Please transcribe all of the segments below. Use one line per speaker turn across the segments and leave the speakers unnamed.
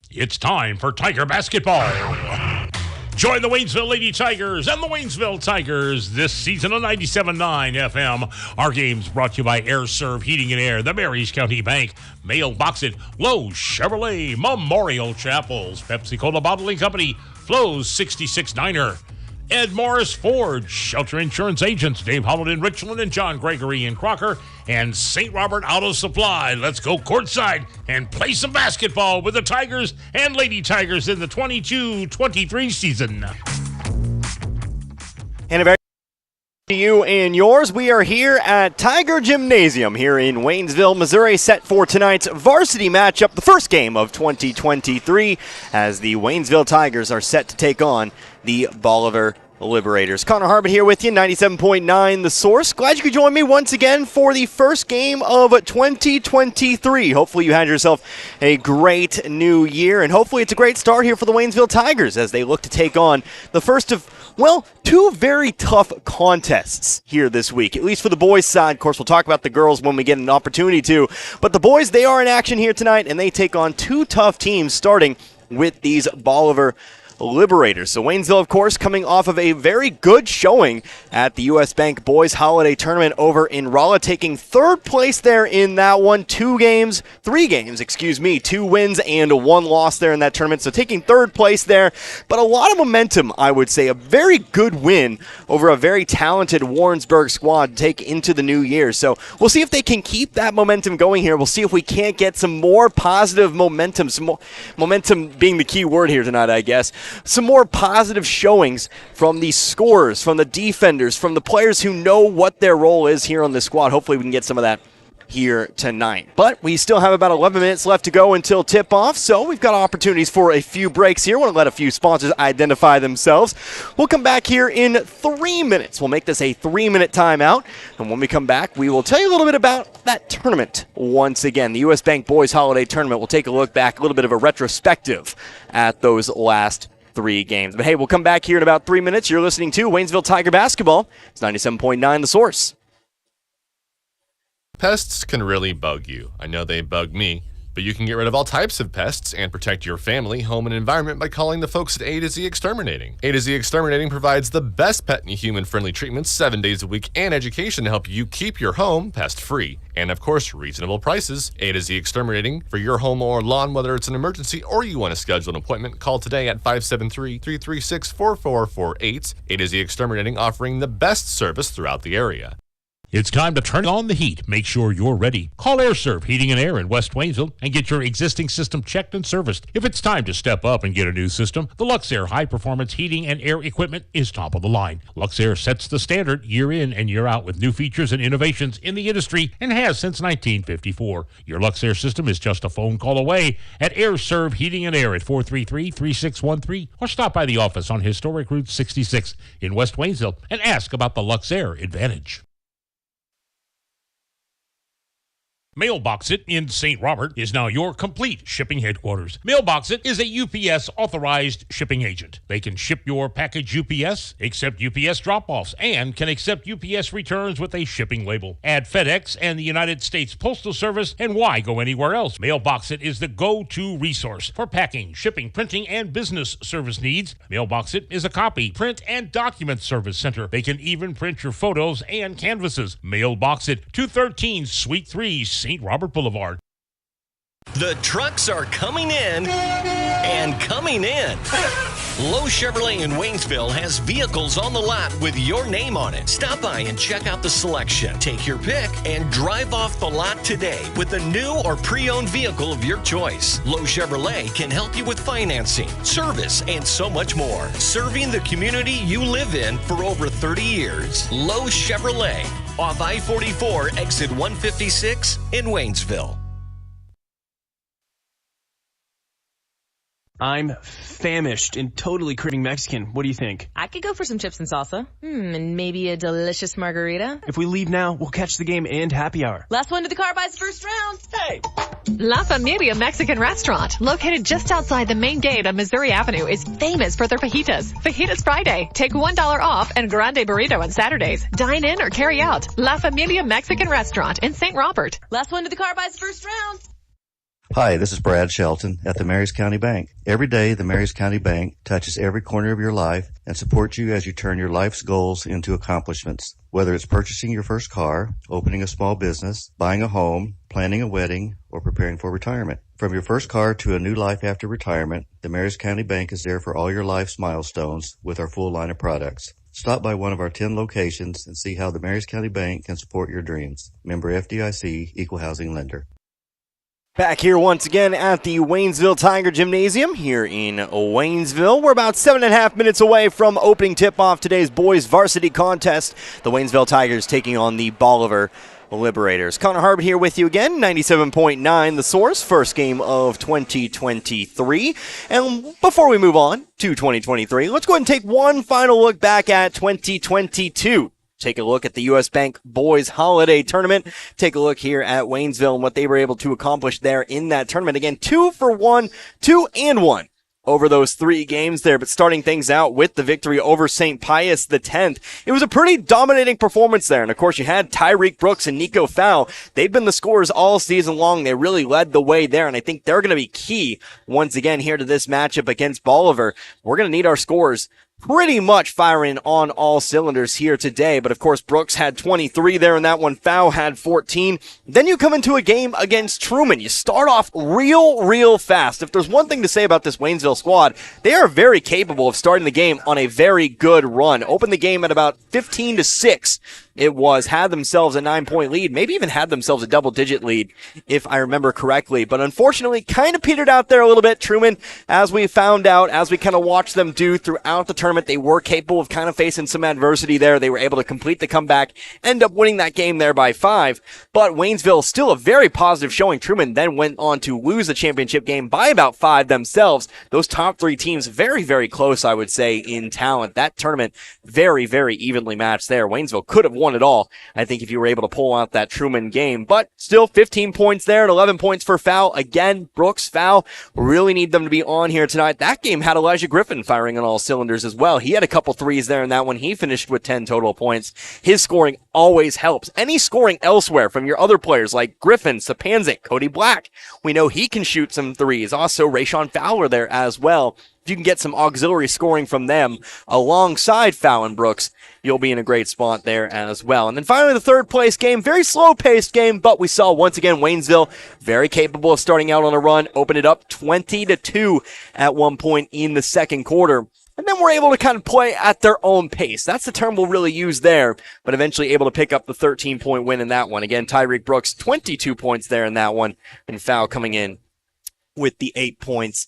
It's time for Tiger basketball. Join the Waynesville Lady Tigers and the Waynesville Tigers this season on 97.9 FM. Our game's brought to you by Air Serv Heating and Air, the Marys County Bank, Mailbox It, Lowe's Chevrolet, Memorial Chapels, Pepsi Cola Bottling Company, Flo's 66 Diner, Ed Morris Ford, Shelter Insurance Agents, Dave Holland in Richland and John Gregory in Crocker, and St. Robert Auto Supply. Let's go courtside and play some basketball with the Tigers and Lady Tigers in the 22-23 season.
And a very to you and yours. We are here at Tiger Gymnasium here in Waynesville, Missouri, set for tonight's varsity matchup, the first game of 2023, as the Waynesville Tigers are set to take on the Bolivar Liberators. Connor Harbin here with you, 97.9 The Source. Glad you could join me once again for the first game of 2023. Hopefully you had yourself a great new year, and hopefully it's a great start here for the Waynesville Tigers as they look to take on the first of, well, two very tough contests here this week, at least for the boys' side. Of course, we'll talk about the girls when we get an opportunity to, but the boys, they are in action here tonight, and they take on two tough teams, starting with these Bolivar Liberators. So Waynesville, of course, coming off of a very good showing at the U.S. Bank Boys Holiday Tournament over in Rolla, taking third place there in that one. 2 wins and 1 loss there in that tournament. So taking third place there, but a lot of momentum, I would say. A very good win over a very talented Warrensburg squad to take into the new year. So we'll see if they can keep that momentum going here. We'll see if we can't get some more positive momentum, some more momentum being the key word here tonight, I guess. Some more positive showings from the scorers, from the defenders, from the players who know what their role is here on this squad. Hopefully we can get some of that here tonight. But we still have about 11 minutes left to go until tip-off, so we've got opportunities for a few breaks here. I want to let a few sponsors identify themselves. We'll come back here in 3 minutes. We'll make this a 3-minute timeout, and when we come back, we will tell you a little bit about that tournament once again. The U.S. Bank Boys Holiday Tournament. We'll take a look back, a little bit of a retrospective at those last 3 games. But hey, we'll come back here in about 3 minutes. You're listening to Waynesville Tiger Basketball. It's 97.9 The Source.
Pests can really bug you. I know they bug me, but you can get rid of all types of pests and protect your family, home, and environment by calling the folks at A to Z Exterminating. A to Z Exterminating provides the best pet and human-friendly treatments 7 days a week and education to help you keep your home pest-free. And of course, reasonable prices. A to Z Exterminating for your home or lawn, whether it's an emergency or you want to schedule an appointment, call today at 573-336-4448. A to Z Exterminating, offering the best service throughout the area.
It's time to turn on the heat. Make sure you're ready. Call AirServe Heating and Air in West Waynesville and get your existing system checked and serviced. If it's time to step up and get a new system, the Luxair high-performance heating and air equipment is top of the line. Luxair sets the standard year in and year out with new features and innovations in the industry and has since 1954. Your Luxair system is just a phone call away at AirServe Heating and Air at 433-3613 or stop by the office on Historic Route 66 in West Waynesville and ask about the Luxair Advantage. Mailbox It in St. Robert is now your complete shipping headquarters. Mailbox It is a UPS authorized shipping agent. They can ship your package UPS, accept UPS drop-offs, and can accept UPS returns with a shipping label. Add FedEx and the United States Postal Service, and why go anywhere else? Mailbox It is the go-to resource for packing, shipping, printing, and business service needs. Mailbox It is a copy, print, and document service center. They can even print your photos and canvases. Mailbox It, 213 Suite 3, St. Robert Boulevard.
The trucks are coming in and coming in. Lowe Chevrolet in Waynesville has vehicles on the lot with your name on it. Stop by and check out the selection. Take your pick and drive off the lot today with a new or pre-owned vehicle of your choice. Lowe Chevrolet can help you with financing, service, and so much more. Serving the community you live in for over 30 years. Lowe Chevrolet, off I-44, exit 156 in Waynesville.
I'm famished and totally craving Mexican. What do you think?
I could go for some chips and salsa. And maybe a delicious margarita.
If we leave now, we'll catch the game and happy hour.
Last one to the car buys first round.
Hey!
La Familia Mexican Restaurant, located just outside the main gate on Missouri Avenue, is famous for their fajitas. Fajitas Friday. Take $1 off and grande burrito on Saturdays. Dine in or carry out. La Familia Mexican Restaurant in St. Robert.
Last one to the car buys first round.
Hi, this is Brad Shelton at the Marys County Bank. Every day, the Marys County Bank touches every corner of your life and supports you as you turn your life's goals into accomplishments. Whether it's purchasing your first car, opening a small business, buying a home, planning a wedding, or preparing for retirement. From your first car to a new life after retirement, the Marys County Bank is there for all your life's milestones with our full line of products. Stop by one of our 10 locations and see how the Marys County Bank can support your dreams. Member FDIC, Equal Housing Lender.
Back here once again at the Waynesville Tiger Gymnasium here in Waynesville. We're about 7.5 minutes away from opening tip-off today's boys varsity contest. The Waynesville Tigers taking on the Bolivar Liberators. Connor Harbert here with you again, 97.9 The Source, first game of 2023. And before we move on to 2023, let's go ahead and take one final look back at 2022. Take a look at the U.S. Bank Boys Holiday Tournament. Take a look here at Waynesville and what they were able to accomplish there in that tournament. Again, 2-1 over those 3 games there, but starting things out with the victory over St. Pius X. It was a pretty dominating performance there, and of course you had Tyreek Brooks and Nico Fowl. They've been the scorers all season long. They really led the way there, and I think they're going to be key once again here to this matchup against Bolivar. We're going to need our scorers pretty much firing on all cylinders here today. But of course, Brooks had 23 there in that one. Fowl had 14. Then you come into a game against Truman. You start off real fast. If there's one thing to say about this Waynesville squad, they are very capable of starting the game on a very good run. Opened the game at about 15-6. It was, had themselves a 9-point lead, maybe even had themselves a double-digit lead, if I remember correctly. But unfortunately, kind of petered out there a little bit. Truman, as we found out, as we kind of watched them do throughout the tournament, they were capable of kind of facing some adversity there. They were able to complete the comeback, end up winning that game there by 5. But Waynesville, still a very positive showing. Truman then went on to lose the championship game by about 5 themselves. Those top 3 teams, very close, I would say, in talent. That tournament, very evenly matched there. Waynesville could have won it all, I think, if you were able to pull out that Truman game. But still, 15 points there and 11 points for Fowl. Again, Brooks, Fowl, really need them to be on here tonight. That game had Elijah Griffin firing on all cylinders as well. He had a couple threes there in that one. He finished with 10 total points. His scoring always helps. Any scoring elsewhere from your other players like Griffin, Sapanzik, Cody Black, we know he can shoot some threes. Also, Rayshawn Fowler there as well. If you can get some auxiliary scoring from them alongside Fowl and Brooks, you'll be in a great spot there as well. And then finally, the third place game, very slow-paced game, but we saw once again Waynesville very capable of starting out on a run, open it up 20-2 at one point in the second quarter. And then we're able to kind of play at their own pace. That's the term we'll really use there, but eventually able to pick up the 13-point win in that one. Again, Tyreek Brooks, 22 points there in that one, and Fowl coming in with the 8 points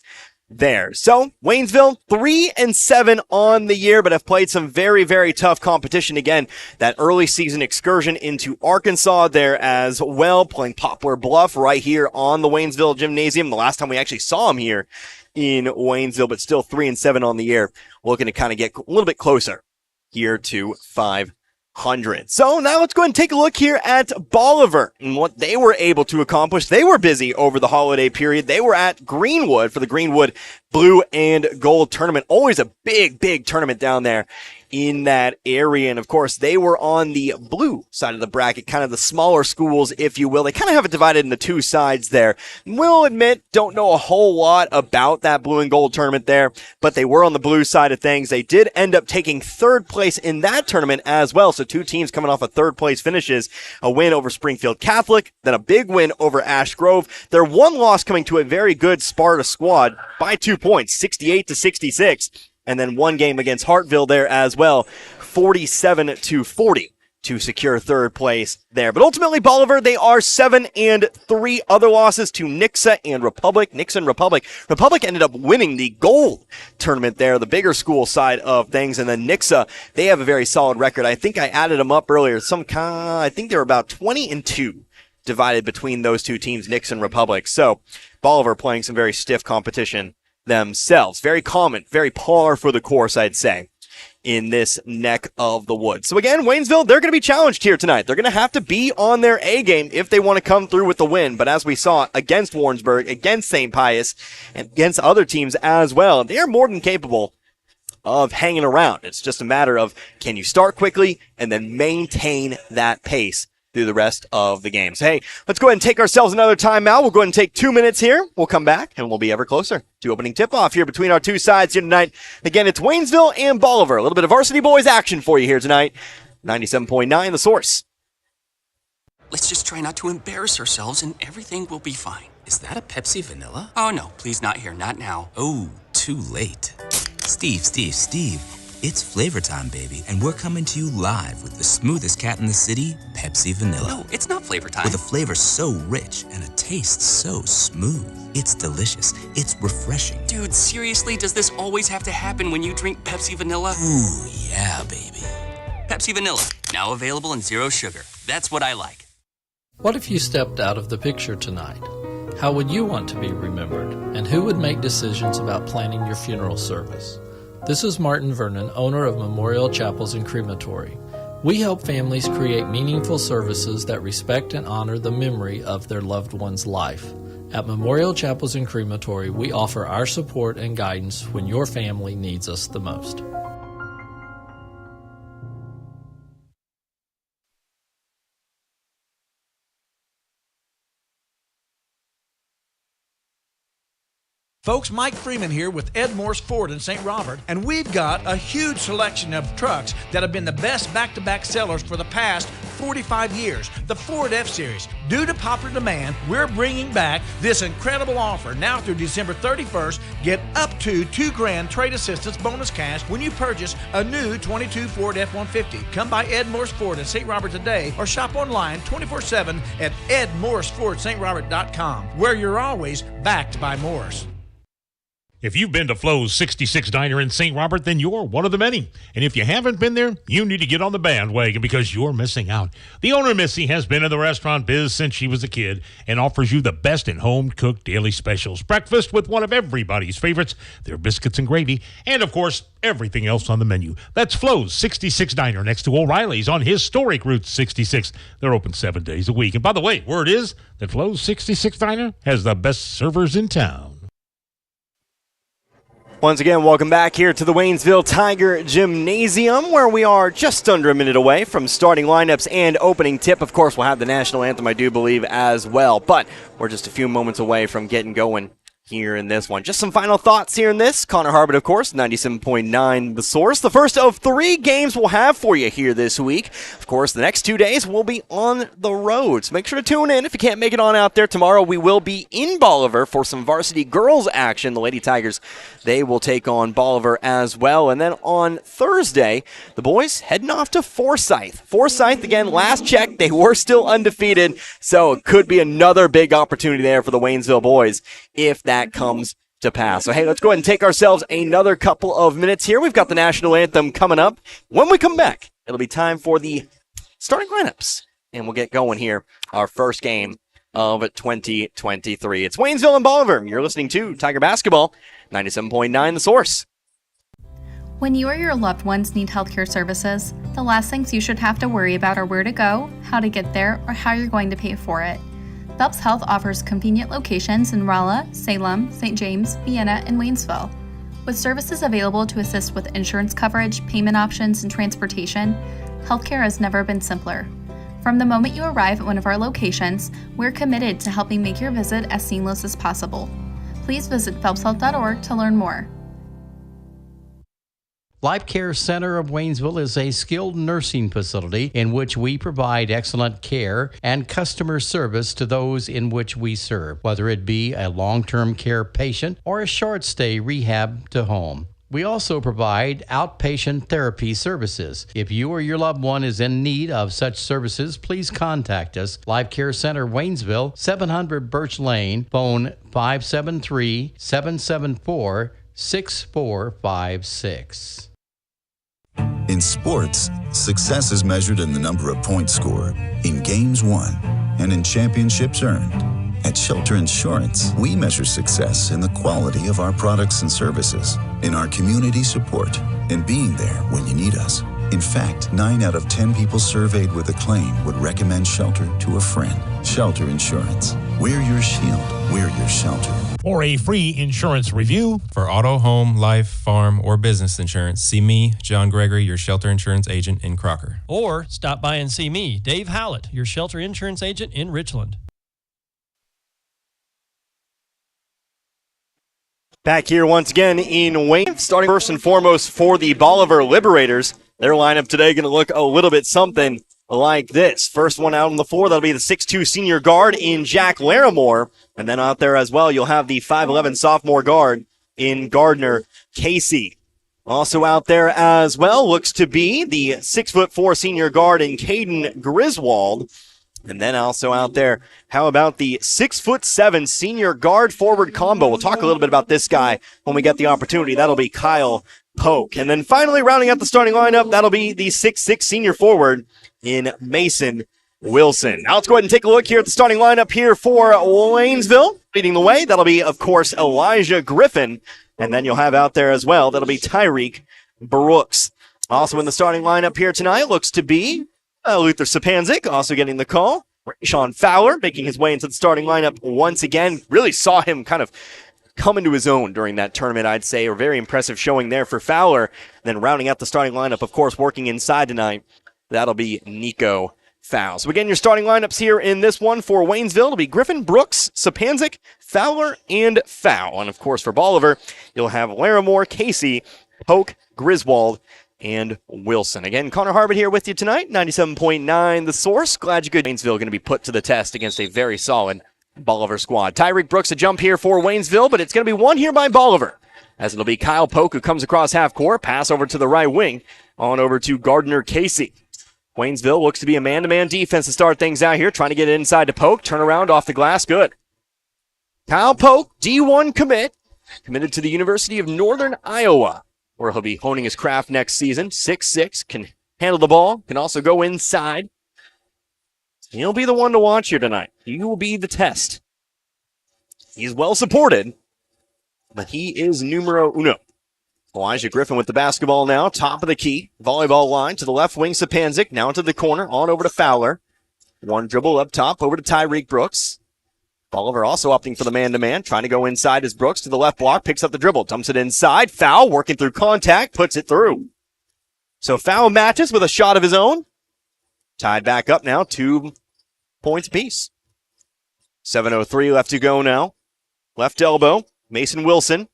there. So, Waynesville, 3-7 on the year, but have played some very tough competition. Again, that early season excursion into Arkansas there as well, playing Poplar Bluff right here on the Waynesville Gymnasium. The last time we actually saw them here in Waynesville, but still 3-7 on the year. Looking to kind of get a little bit closer here to 500. So now let's go ahead and take a look here at Bolivar and what they were able to accomplish. They were busy over the holiday period. They were at Greenwood for the Greenwood Blue and Gold Tournament. Always a big tournament down there in that area. And of course, they were on the blue side of the bracket, kind of the smaller schools, if you will. They kind of have it divided into 2 sides there. We'll admit, don't know a whole lot about that blue and gold tournament there, but they were on the blue side of things. They did end up taking 3rd place in that tournament as well. So 2 teams coming off of 3rd place finishes, a win over Springfield Catholic, then a big win over Ash Grove. Their one loss coming to a very good Sparta squad by 2 points, 68-66. And then one game against Hartville there as well, 47-40 to secure 3rd place there. But ultimately, Bolivar, they are 7-3. Other losses to Nixa and Republic. Nixa and Republic. Republic ended up winning the gold tournament there, the bigger school side of things. And then Nixa, they have a very solid record. I think I added them up earlier. I think they were about 20-2 divided between those 2 teams, Nixa and Republic. So Bolivar playing some very stiff competition themselves. Very common, very par for the course, I'd say, in this neck of the woods. So again, Waynesville, they're going to be challenged here tonight. They're going to have to be on their A game if they want to come through with the win. But as we saw against Warrensburg, against St. Pius, and against other teams as well, they are more than capable of hanging around. It's just a matter of, can you start quickly and then maintain that pace through the rest of the games. Hey, let's go ahead and take ourselves another timeout. We'll go ahead and take 2 minutes here. We'll come back, and we'll be ever closer to opening tip-off here between our two sides here tonight. Again, it's Waynesville and Bolivar. A little bit of varsity boys action for you here tonight. 97.9 The Source.
Let's just try not to embarrass ourselves and everything will be fine. Is that a Pepsi Vanilla? Oh, no, please not here, not now. Oh, too late.
Steve. It's flavor time, baby, and we're coming to you live with the smoothest cat in the city, Pepsi Vanilla.
No, it's not flavor time.
With a flavor so rich and a taste so smooth. It's delicious. It's refreshing.
Dude, seriously, does this always have to happen when you drink Pepsi Vanilla?
Ooh, yeah, baby.
Pepsi Vanilla, now available in 0 sugar. That's what I like.
What if you stepped out of the picture tonight? How would you want to be remembered? And who would make decisions about planning your funeral service? This is Martin Vernon, owner of Memorial Chapels and Crematory. We help families create meaningful services that respect and honor the memory of their loved one's life. At Memorial Chapels and Crematory, we offer our support and guidance when your family needs us the most.
Folks, Mike Freeman here with Ed Morse Ford in St. Robert, and we've got a huge selection of trucks that have been the best back-to-back sellers for the past 45 years. The Ford F-Series. Due to popular demand, we're bringing back this incredible offer. Now through December 31st, get up to $2,000 trade assistance bonus cash when you purchase a new 22 Ford F-150. Come by Ed Morse Ford in St. Robert today or shop online 24/7 at edmorsefordstrobert.com, where you're always backed by Morse.
If you've been to Flo's 66 Diner in St. Robert, then you're one of the many. And if you haven't been there, you need to get on the bandwagon because you're missing out. The owner, Missy, has been in the restaurant biz since she was a kid and offers you the best in home-cooked daily specials. Breakfast with one of everybody's favorites, their biscuits and gravy, and, of course, everything else on the menu. That's Flo's 66 Diner next to O'Reilly's on historic Route 66. They're open 7 days a week. And by the way, word is that Flo's 66 Diner has the best servers in town.
Once again, welcome back here to the Waynesville Tiger Gymnasium, where we are just under a minute away from starting lineups and opening tip. Of course, we'll have the national anthem, I do believe, as well. But we're just a few moments away from getting going here in this one. Just some final thoughts here in this. Connor Harbert, of course, 97.9 The Source. The first of 3 games we'll have for you here this week. Of course, the next 2 days we'll be on the road, so make sure to tune in if you can't make it on out there. Tomorrow we will be in Bolivar for some varsity girls action. The Lady Tigers, they will take on Bolivar as well. And then on Thursday, the boys heading off to Forsyth. Forsyth, again, last check, they were still undefeated, so it could be another big opportunity there for the Waynesville boys if that comes to pass. So, hey, let's go ahead and take ourselves another couple of minutes here. We've got the national anthem coming up. When we come back, it'll be time for the starting lineups, and we'll get going here, our first game of 2023. It's Waynesville and Bolivar. You're listening to Tiger Basketball, 97.9 The Source.
When you or your loved ones need healthcare services, the last things you should have to worry about are where to go, how to get there, or how you're going to pay for it. Phelps Health offers convenient locations in Rolla, Salem, St. James, Vienna, and Waynesville. With services available to assist with insurance coverage, payment options, and transportation, healthcare has never been simpler. From the moment you arrive at one of our locations, we're committed to helping make your visit as seamless as possible. Please visit phelpshealth.org to learn more.
Life Care Center of Waynesville is a skilled nursing facility in which we provide excellent care and customer service to those in which we serve, whether it be a long-term care patient or a short-stay rehab to home. We also provide outpatient therapy services. If you or your loved one is in need of such services, please contact us. Life Care Center Waynesville, 700 Birch Lane, phone 573-774-6456.
In sports, success is measured in the number of points scored, in games won, and in championships earned. At Shelter Insurance, we measure success in the quality of our products and services, in our community support, and being there when you need us. In fact, 9 out of 10 people surveyed with a claim would recommend Shelter to a friend. Shelter Insurance. We're your shield. We're your shelter.
For a free insurance review,
for auto, home, life, farm, or business insurance, see me, John Gregory, your Shelter Insurance agent in Crocker.
Or stop by and see me, Dave Howlett, your Shelter Insurance agent in Richland.
Back here once again in Wayne, starting first and foremost for the Bolivar Liberators. Their lineup today going to look a little bit something like this. First one out on the floor, that'll be the 6'2 senior guard in Jack Larimore. And then out there as well, you'll have the 5'11 sophomore guard in Gardner Casey. Also out there as well looks to be the 6'4 senior guard in Caden Griswold. And then also out there, how about the 6'7 senior guard forward combo? We'll talk a little bit about this guy when we get the opportunity. That'll be Kyle Polk. And then finally rounding out the starting lineup, that'll be the 6'6 senior forward in Mason Wilson. Now let's go ahead and take a look here at the starting lineup here for Waynesville. Leading the way, that'll be, of course, Elijah Griffin. And then you'll have out there as well, that'll be Tyreek Brooks. Also in the starting lineup here tonight looks to be Luther Sapanzik, also getting the call. Sean Fowler making his way into the starting lineup once again. Really saw him kind of come into his own during that tournament, I'd say. A very impressive showing there for Fowler. Then rounding out the starting lineup, of course, working inside tonight, that'll be Nico Fowles. So again, your starting lineups here in this one for Waynesville will be Griffin, Brooks, Sapanzik, Fowler, and Fowl. And of course, for Bolivar, you'll have Larimore, Casey, Polk, Griswold, and Wilson. Again, Connor Harbert here with you tonight, 97.9 The Source. Glad you could. Waynesville going to be put to the test against a very solid Bolivar squad. Tyreek Brooks a jump here for Waynesville, but it's going to be one here by Bolivar, as it'll be Kyle Polk who comes across half court, pass over to the right wing, on over to Gardner Casey. Waynesville looks to be a man-to-man defense to start things out here, trying to get it inside to Polk, turn around off the glass, good. Kyle Polk, D1 committed to the University of Northern Iowa, where he'll be honing his craft next season. 6'6", can handle the ball, can also go inside. He'll be the one to watch here tonight. He will be the test. He's well supported, but he is numero uno. Elijah Griffin with the basketball now, top of the key. Volleyball line to the left wing, Sapanzik, now into the corner, on over to Fowler. One dribble up top, over to Tyreek Brooks. Bolivar also opting for the man-to-man, trying to go inside as Brooks to the left block, picks up the dribble, dumps it inside. Foul, working through contact, puts it through. So Foul matches with a shot of his own. Tied back up now, 2 points apiece. 7:03 left to go now. Left elbow, Mason Wilson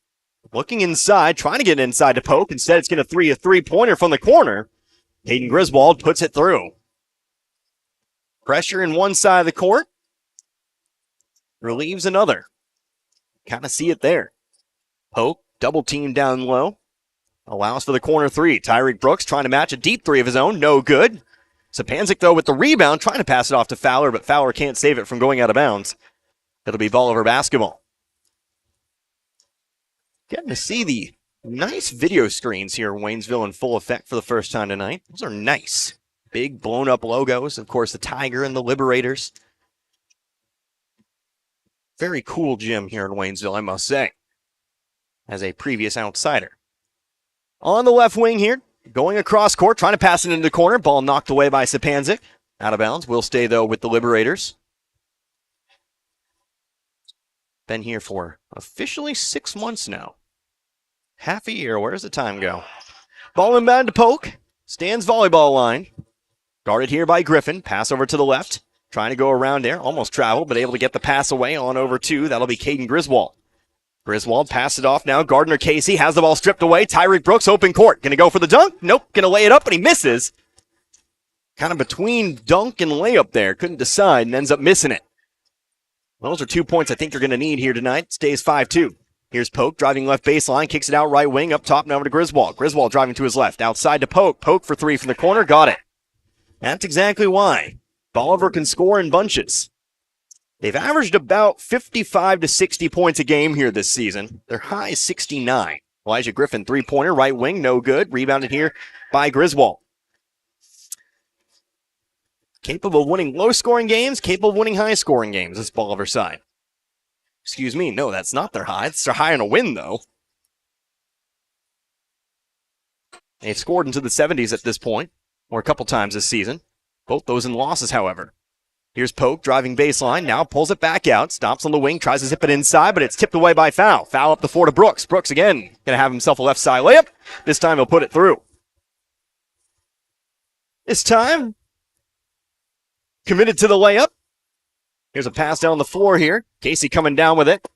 looking inside, trying to get inside to Polk. Instead, it's going to a three-pointer from the corner. Caden Griswold puts it through. Pressure in one side of the court. Relieves another. Kind of see it there. Polk, double team down low. Allows for the corner three. Tyreek Brooks trying to match a deep three of his own. No good. Sapanzik, though, with the rebound, trying to pass it off to Fowler, but Fowler can't save it from going out of bounds. It'll be Bolivar basketball. Getting to see the nice video screens here in Waynesville in full effect for the first time tonight. Those are nice. Big blown-up logos. Of course, the Tiger and the Liberators. Very cool gym here in Waynesville, I must say, as a previous outsider. On the left wing here, going across court, trying to pass it into the corner. Ball knocked away by Sapanzik. Out of bounds. Will stay, though, with the Liberators. Been here for officially 6 months now. Half a year. Where does the time go? Ball inbound to Polk. Stands volleyball line. Guarded here by Griffin. Pass over to the left. Trying to go around there. Almost traveled, but able to get the pass away. On over to, that'll be Caden Griswold. Griswold passed it off now. Gardner Casey has the ball stripped away. Tyreek Brooks, open court. Gonna go for the dunk? Nope. Gonna lay it up, but he misses. Kind of between dunk and layup there. Couldn't decide and ends up missing it. Those are 2 points I think you're going to need here tonight. Stays 5-2. Here's Polk driving left baseline. Kicks it out right wing. Up top and over to Griswold. Griswold driving to his left. Outside to Polk. Polk for three from the corner. Got it. That's exactly why Bolivar can score in bunches. They've averaged about 55 to 60 points a game here this season. Their high is 69. Elijah Griffin, three-pointer, right wing, no good. Rebounded here by Griswold. Capable of winning low-scoring games, capable of winning high-scoring games, this Bolivar side. Excuse me, no, that's not their high. It's their high on a win, though. They've scored into the 70s at this point, or a couple times this season. Both those in losses, however. Here's Polk driving baseline, now pulls it back out, stops on the wing, tries to zip it inside, but it's tipped away by Foul. Foul up the floor to Brooks. Brooks again, going to have himself a left side layup. This time he'll put it through. This time, committed to the layup. Here's a pass down the floor here. Casey coming down with it.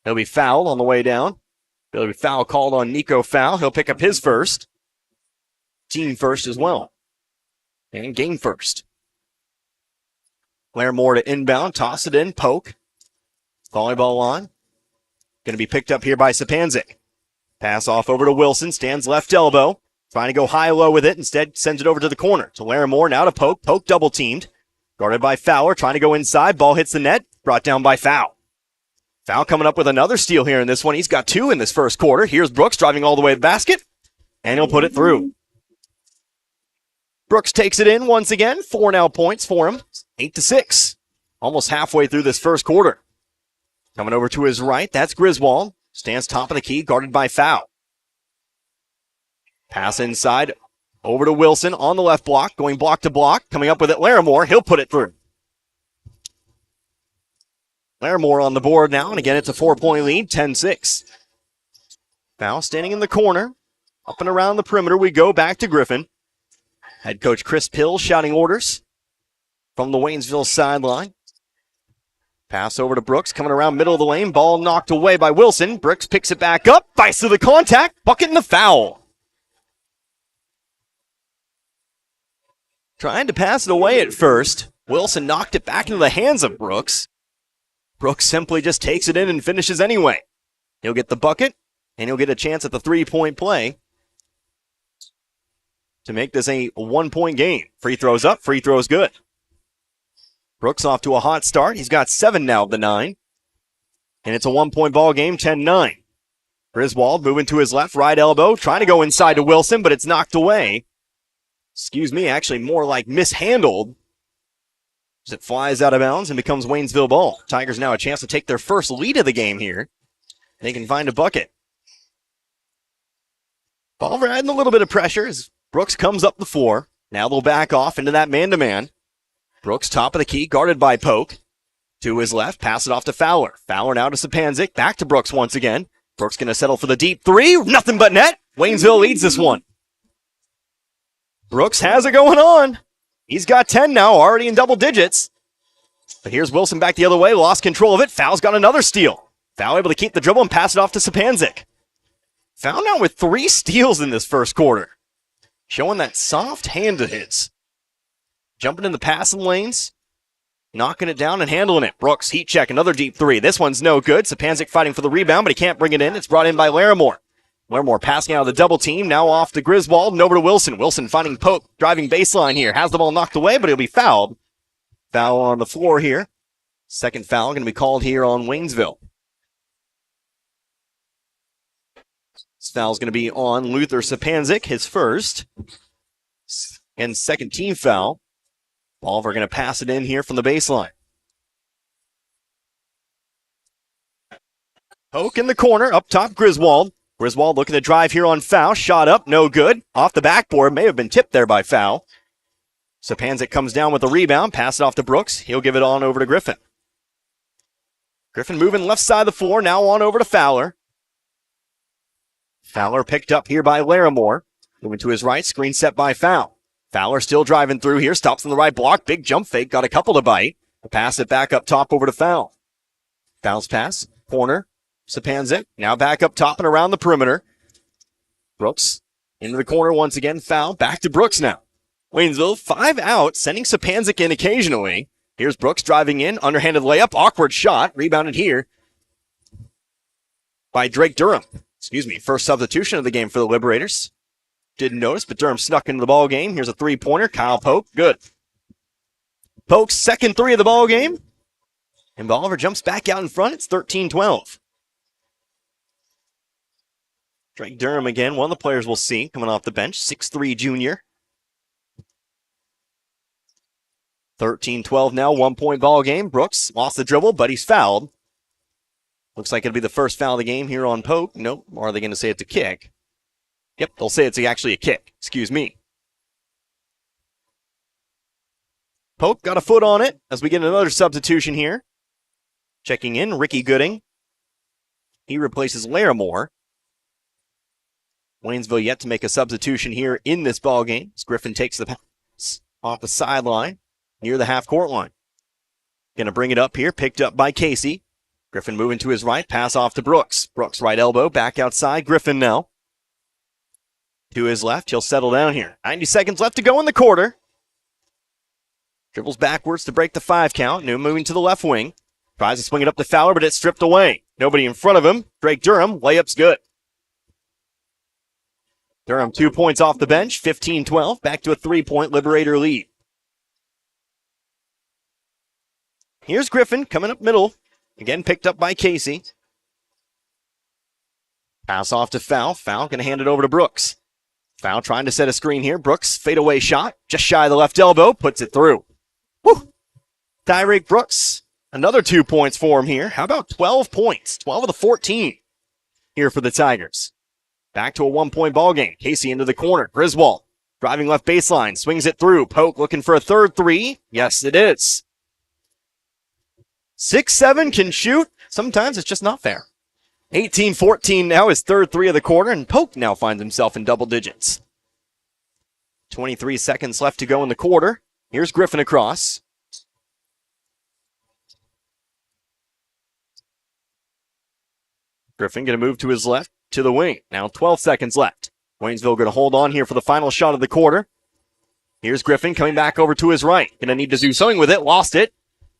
He'll be fouled on the way down. There'll be foul called on Nico Foul. He'll pick up his first. Team first as well. And game first. Larimore to inbound. Toss it in. Polk. Volleyball on. Going to be picked up here by Sapanzik. Pass off over to Wilson. Stands left elbow. Trying to go high-low with it. Instead, sends it over to the corner. To Larimore. Now to Polk. Polk double-teamed. Guarded by Fowler. Trying to go inside. Ball hits the net. Brought down by Foul. Foul coming up with another steal here in this one. He's got 2 in this first quarter. Here's Brooks driving all the way to the basket. And he'll put it through. Brooks takes it in once again. 4 now points for him. 8-6. Almost halfway through this first quarter. Coming over to his right, that's Griswold. Stands top of the key, guarded by Foul. Pass inside, over to Wilson on the left block, going block to block. Coming up with it, Larimore. He'll put it through. Larimore on the board now, and again, it's a 4-point lead, 10-6. Foul standing in the corner. Up and around the perimeter we go, back to Griffin. Head coach Chris Pill shouting orders from the Waynesville sideline. Pass over to Brooks, coming around middle of the lane. Ball knocked away by Wilson. Brooks picks it back up, fights through the contact, bucket and the foul. Trying to pass it away at first. Wilson knocked it back into the hands of Brooks. Brooks simply just takes it in and finishes anyway. He'll get the bucket, and he'll get a chance at the 3-point play to make this a 1-point game. Free throws up, free throws good. Brooks off to a hot start. He's got 7 now of the 9. And it's a 1-point ball game, 10-9. Griswold moving to his left, right elbow, trying to go inside to Wilson, but it's knocked away. Excuse me, actually more like mishandled. As it flies out of bounds and becomes Waynesville ball. Tigers now a chance to take their first lead of the game here. They can find a bucket. Bolivar adding a little bit of pressure as Brooks comes up the floor. Now they'll back off into that man-to-man. Brooks top of the key, guarded by Polk. To his left, pass it off to Fowler. Fowler now to Sapanzik, back to Brooks once again. Brooks going to settle for the deep 3, nothing but net. Waynesville leads this one. Brooks has it going on. He's got 10 now, already in double digits. But here's Wilson back the other way, lost control of it. Foul's got another steal. Foul able to keep the dribble and pass it off to Sapanzik. Foul now with 3 steals in this first quarter. Showing that soft hand of his. Jumping in the passing lanes. Knocking it down and handling it. Brooks, heat check, another deep 3. This one's no good. Sapanzik fighting for the rebound, but he can't bring it in. It's brought in by Larimore. Larimore passing out of the double team. Now off to Griswold and over to Wilson. Wilson finding Polk, driving baseline here. Has the ball knocked away, but he'll be fouled. Foul on the floor here. Second foul going to be called here on Waynesville. This foul's going to be on Luther Sapanzik, his first. And second team foul. Bolivar going to pass it in here from the baseline. Polk in the corner, up top Griswold. Griswold looking to drive here on Foul. Shot up, no good. Off the backboard, may have been tipped there by Foul. Sapanzik comes down with the rebound, pass it off to Brooks. He'll give it on over to Griffin. Griffin moving left side of the floor, now on over to Fowler. Fowler picked up here by Larimore. Moving to his right, screen set by Foul. Fowler still driving through here, stops on the right block, big jump fake, got a couple to bite. Pass it back up top over to Foul. Foul's pass, corner. Sapanzik now back up top and around the perimeter. Brooks into the corner once again. Foul. Back to Brooks now. Waynesville 5 out, sending Sapanzik in occasionally. Here's Brooks driving in. Underhanded layup. Awkward shot. Rebounded here by Drake Durham. First substitution of the game for the Liberators. Didn't notice, but Durham snuck into the ball game. Here's a 3-pointer. Kyle Polk. Good. Polk's second 3 of the ball game. And Bolivar jumps back out in front. It's 13-12. Drake Durham again, one of the players we'll see coming off the bench, 6'3" junior. 13-12 now, 1-point ball game. Brooks lost the dribble, but he's fouled. Looks like it'll be the first foul of the game here on Polk. Nope, or are they going to say it's a kick? Yep, they'll say it's actually a kick. Excuse me. Polk got a foot on it as we get another substitution here. Checking in, Ricky Gooding. He replaces Larimore. Waynesville yet to make a substitution here in this ballgame. As Griffin takes the pass off the sideline near the half-court line. Going to bring it up here, picked up by Casey. Griffin moving to his right, pass off to Brooks. Brooks right elbow, back outside. Griffin now. To his left, he'll settle down here. 90 seconds left to go in the quarter. Dribbles backwards to break the 5 count. New moving to the left wing. Tries to swing it up to Fowler, but it's stripped away. Nobody in front of him. Drake Durham, layup's good. Durham 2 points off the bench, 15-12. Back to a 3-point Liberator lead. Here's Griffin coming up middle. Again, picked up by Casey. Pass off to Fowl. Fowl going to hand it over to Brooks. Fowl trying to set a screen here. Brooks, fadeaway shot. Just shy of the left elbow. Puts it through. Woo! Tyreek Brooks, another 2 points for him here. How about 12 points? 12 of the 14 here for the Tigers. Back to a 1-point ball game. Casey into the corner. Griswold driving left baseline. Swings it through. Polk looking for a third three. Yes, it is. 6'7" can shoot. Sometimes it's just not fair. 18-14 now, his third three of the quarter, and Polk now finds himself in double digits. 23 seconds left to go in the quarter. Here's Griffin across. Griffin going to move to his left, to the wing. Now 12 seconds left. Waynesville going to hold on here for the final shot of the quarter. Here's Griffin coming back over to his right. Going to need to do something with it. Lost it.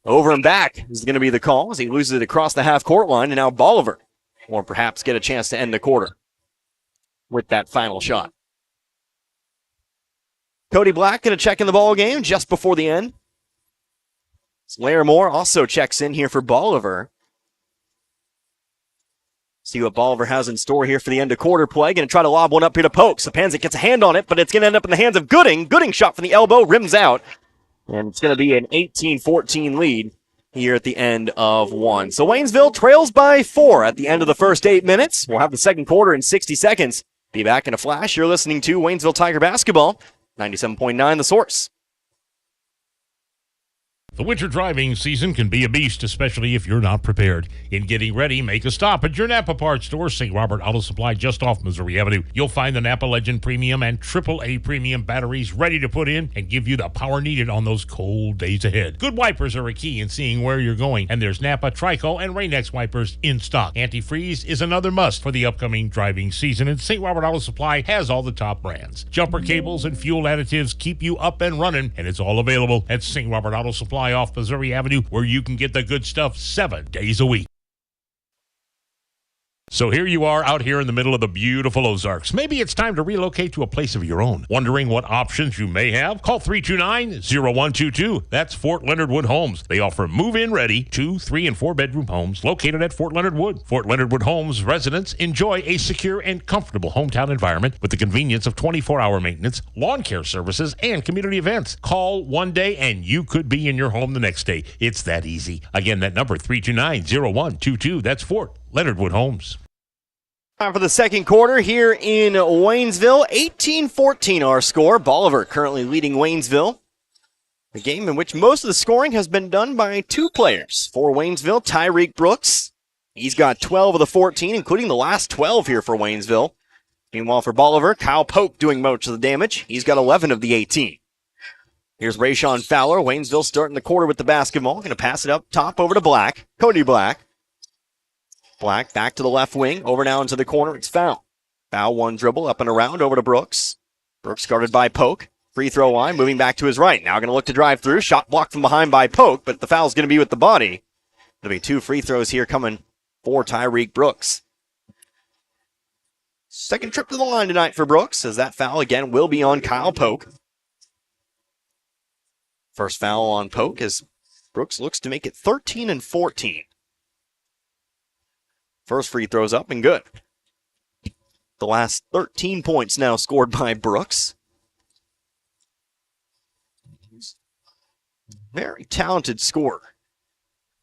Over and back is going to be the call as he loses it across the half-court line, and now Bolivar will perhaps get a chance to end the quarter with that final shot. Cody Black going to check in the ball game just before the end. Larimore also checks in here for Bolivar. See what Bolivar has in store here for the end of quarter play. Going to try to lob one up here to Polk. Sapanzik gets a hand on it, but it's going to end up in the hands of Gooding. Gooding shot from the elbow, rims out. And it's going to be an 18-14 lead here at the end of one. So Waynesville trails by 4 at the end of the first 8 minutes. We'll have the second quarter in 60 seconds. Be back in a flash. You're listening to Waynesville Tiger Basketball, 97.9 The Source.
The winter driving season can be a beast, especially if you're not prepared. In getting ready, make a stop at your Napa parts store, St. Robert Auto Supply, just off Missouri Avenue. You'll find the Napa Legend Premium and AAA Premium batteries ready to put in and give you the power needed on those cold days ahead. Good wipers are a key in seeing where you're going, and there's Napa, Trico, and Rain-X wipers in stock. Antifreeze is another must for the upcoming driving season, and St. Robert Auto Supply has all the top brands. Jumper cables and fuel additives keep you up and running, and it's all available at St. Robert Auto Supply off Missouri Avenue, where you can get the good stuff 7 days a week. So here you are out here in the middle of the beautiful Ozarks. Maybe it's time to relocate to a place of your own. Wondering what options you may have? Call 329-0122. That's Fort Leonard Wood Homes. They offer move-in ready 2, 3, and 4-bedroom homes located at Fort Leonard Wood. Fort Leonard Wood Homes residents enjoy a secure and comfortable hometown environment with the convenience of 24-hour maintenance, lawn care services, and community events. Call one day and you could be in your home the next day. It's that easy. Again, that number 329-0122. That's Fort Leonard Wood Homes.
Time for the second quarter here in Waynesville. 18-14 our score. Bolivar currently leading Waynesville. A game in which most of the scoring has been done by 2 players. For Waynesville, Tyreek Brooks. He's got 12 of the 14, including the last 12 here for Waynesville. Meanwhile, for Bolivar, Kyle Polk doing most of the damage. He's got 11 of the 18. Here's Rayshawn Fowler. Waynesville starting the quarter with the basketball. Going to pass it up top over to Black. Cody Black. Black back to the left wing. Over now into the corner. It's Foul. Foul one dribble up and around over to Brooks. Brooks guarded by Polk. Free throw line moving back to his right. Now going to look to drive through. Shot blocked from behind by Polk, but the foul's going to be with the body. There'll be 2 free throws here coming for Tyreek Brooks. Second trip to the line tonight for Brooks, as that foul again will be on Kyle Polk. First foul on Polk as Brooks looks to make it 13-14. First free throws up and good. The last 13 points now scored by Brooks. Very talented scorer.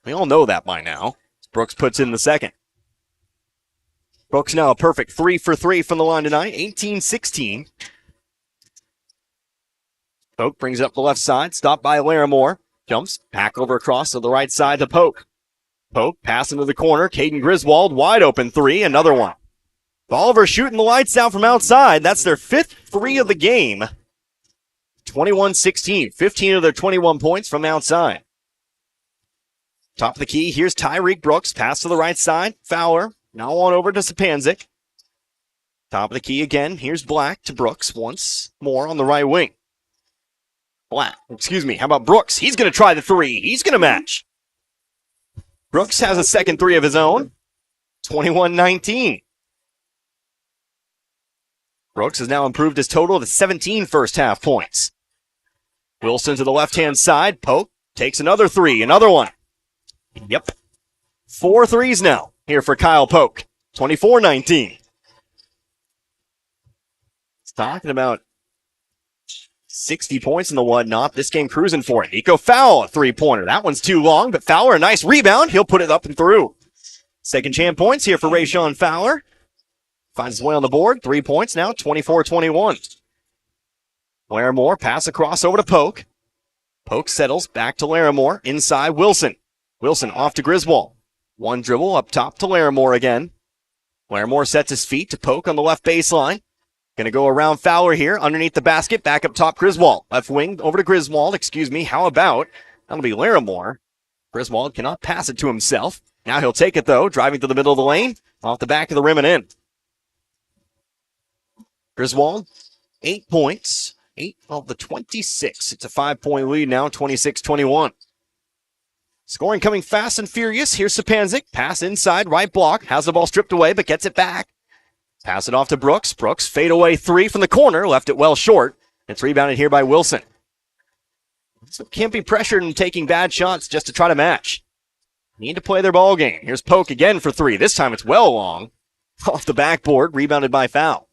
We all know that by now. Brooks puts in the second. Brooks now a perfect 3 for 3 from the line tonight, 18-16. Poke brings it up the left side, stopped by Larimore. Jumps back over across to the right side to Poke. Poke pass into the corner. Caden Griswold wide open 3, another one. Bolivar shooting the lights out from outside. That's their 5th 3 of the game. 21-16, 15 of their 21 points from outside. Top of the key, here's Tyreek Brooks. Pass to the right side. Fowler. Now on over to Sapanzik. Top of the key again. Here's Black to Brooks once more on the right wing. How about Brooks? He's going to try the 3. He's going to match. Brooks has a second 3 of his own. 21-19. Brooks has now improved his total to 17 first half points. Wilson to the left-hand side. Poke takes another 3. Another one. Yep. 4 threes now here for Kyle Poke. 24-19. He's talking about 60 points in the whatnot. This game cruising for it. Nico Fowl, a 3-pointer. That one's too long, but Fowler, a nice rebound. He'll put it up and through. Second chance points here for Rayshawn Fowler. Finds his way on the board. 3 points now, 24-21. Larimore, pass across over to Poke. Poke settles back to Larimore. Inside, Wilson. Wilson off to Griswold. One dribble up top to Larimore again. Larimore sets his feet to Poke on the left baseline. Going to go around Fowler here, underneath the basket, back up top Griswold. Left wing over to Griswold, How about, that'll be Larimore. Griswold cannot pass it to himself. Now he'll take it though, driving to the middle of the lane, off the back of the rim and in. Griswold, 8 points, 8 of the 26. It's a 5-point lead now, 26-21. Scoring coming fast and furious. Here's Sapanzik, pass inside, right block, has the ball stripped away, but gets it back. Pass it off to Brooks. Brooks, fade away 3 from the corner. Left it well short. It's rebounded here by Wilson. So can't be pressured in taking bad shots just to try to match. Need to play their ball game. Here's Poke again for 3. This time it's well long. Off the backboard, rebounded by Foul.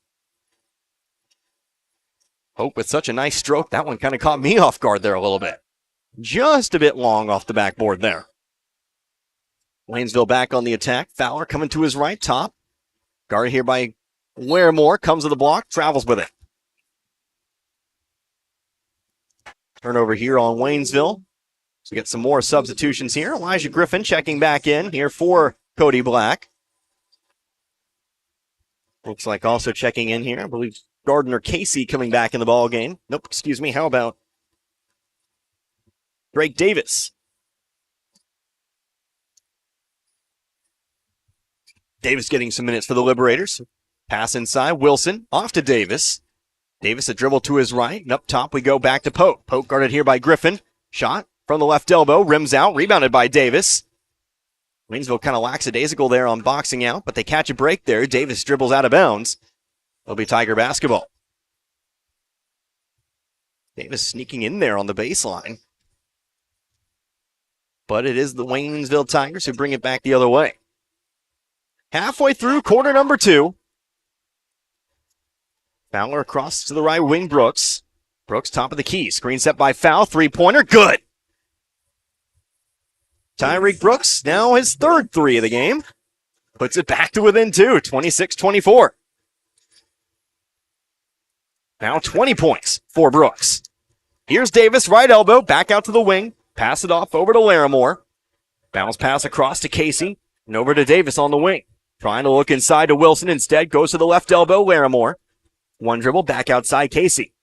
Poke with such a nice stroke. That one kind of caught me off guard there a little bit. Just a bit long off the backboard there. Waynesville back on the attack. Fowler coming to his right, top. Guarded here by Larimore, comes to the block, travels with it. Turnover here on Waynesville. So we get some more substitutions here. Elijah Griffin checking back in here for Cody Black. Looks like also checking in here, I believe Gardner Casey coming back in the ball game. Nope, how about Drake Davis? Davis getting some minutes for the Liberators. Pass inside. Wilson off to Davis. Davis a dribble to his right. And up top we go back to Poke. Poke guarded here by Griffin. Shot from the left elbow. Rims out. Rebounded by Davis. Waynesville kind of lackadaisical there on boxing out, but they catch a break there. Davis dribbles out of bounds. It'll be Tiger basketball. Davis sneaking in there on the baseline. But it is the Waynesville Tigers who bring it back the other way. Halfway through quarter number 2. Fowler across to the right wing, Brooks. Brooks top of the key. Screen set by Foul. 3-pointer. Good. Tyreek Brooks, now his third 3 of the game. Puts it back to within 2. 26-24. Now 20 points for Brooks. Here's Davis, right elbow. Back out to the wing. Pass it off over to Larimore. Bounce pass across to Casey. And over to Davis on the wing. Trying to look inside to Wilson. Instead, goes to the left elbow, Larimore. One dribble, back outside Casey.